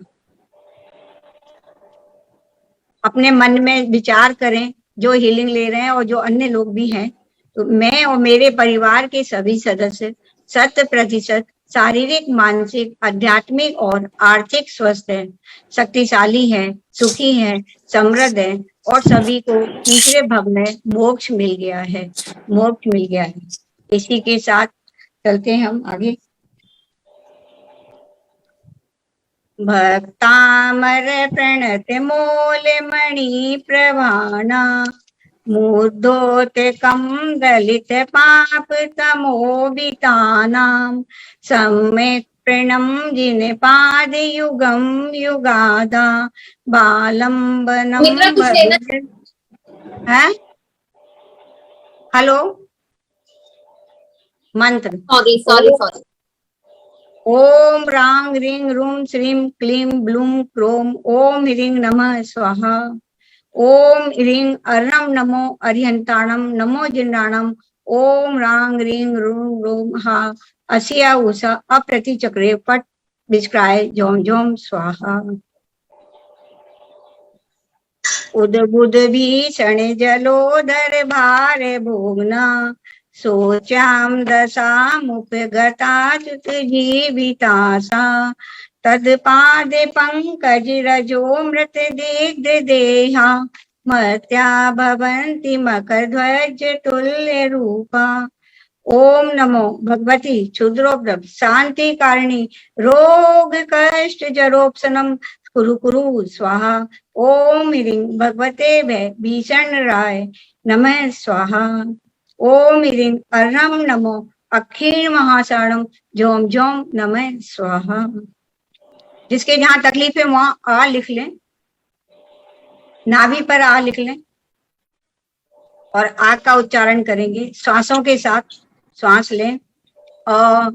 अपने मन में विचार करें, जो हीलिंग ले रहे हैं और जो अन्य लोग भी हैं, तो मैं और मेरे परिवार के सभी सदस्य 100% शारीरिक, मानसिक, आध्यात्मिक और आर्थिक स्वस्थ है, शक्तिशाली है, सुखी है, समृद्ध है और सभी को तीसरे भाव में मोक्ष मिल गया है, मोक्ष मिल गया है। इसी के साथ चलते हैं हम आगे। भक्तामर प्रणत मूल मणि प्रवाणा, मूर्धोते कम दलित पाप तमोबितानां, सम्यक् प्रणम जिन पाद युगम युगादा, बालंबनम है। हेलो, मंत्र। सॉरी। ओम रांग रिंग रूम श्रीम क्लीम ब्लूम क्रोम ओम ह्रीं नमः स्वाहा। ओम ह्रीं अर्णम नमो अरिहंताणम नमो जिन्नाणम। ओम रांग रिंग रूम रोम हा अस्या उषा अप्रति चक्रे पट विस्क्राय जोम जोम स्वाहा। उद बुद भीषण जलोदर भार भोगना, सोचाम दशामुपगता च्युत जीवितासा, तत्पाद पंकज रजो मृत दिग्ध देहा, मर्त्या भवन्ति मकर ध्वज तुल्य रूपा। ओम नमो भगवती क्षुद्रोपद्रव शांति कारिणी रोग कष्ट जरोपशनम कुरु कुरु स्वाहा। ओम ह्रीं भगवते भीषण राय नमः स्वाहा। ओम ह्रीं अर्णम नमो अक्षीण महासाणम जोम जोम नमः स्वाहा। जिसके जहां तकलीफ है वहां आ लिख लें, नाभि पर आ लिख लें और आ का उच्चारण करेंगे श्वासों के साथ। श्वास लें, आ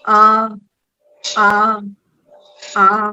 आ आ आ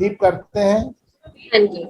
दीप करते हैं। हाँ जी।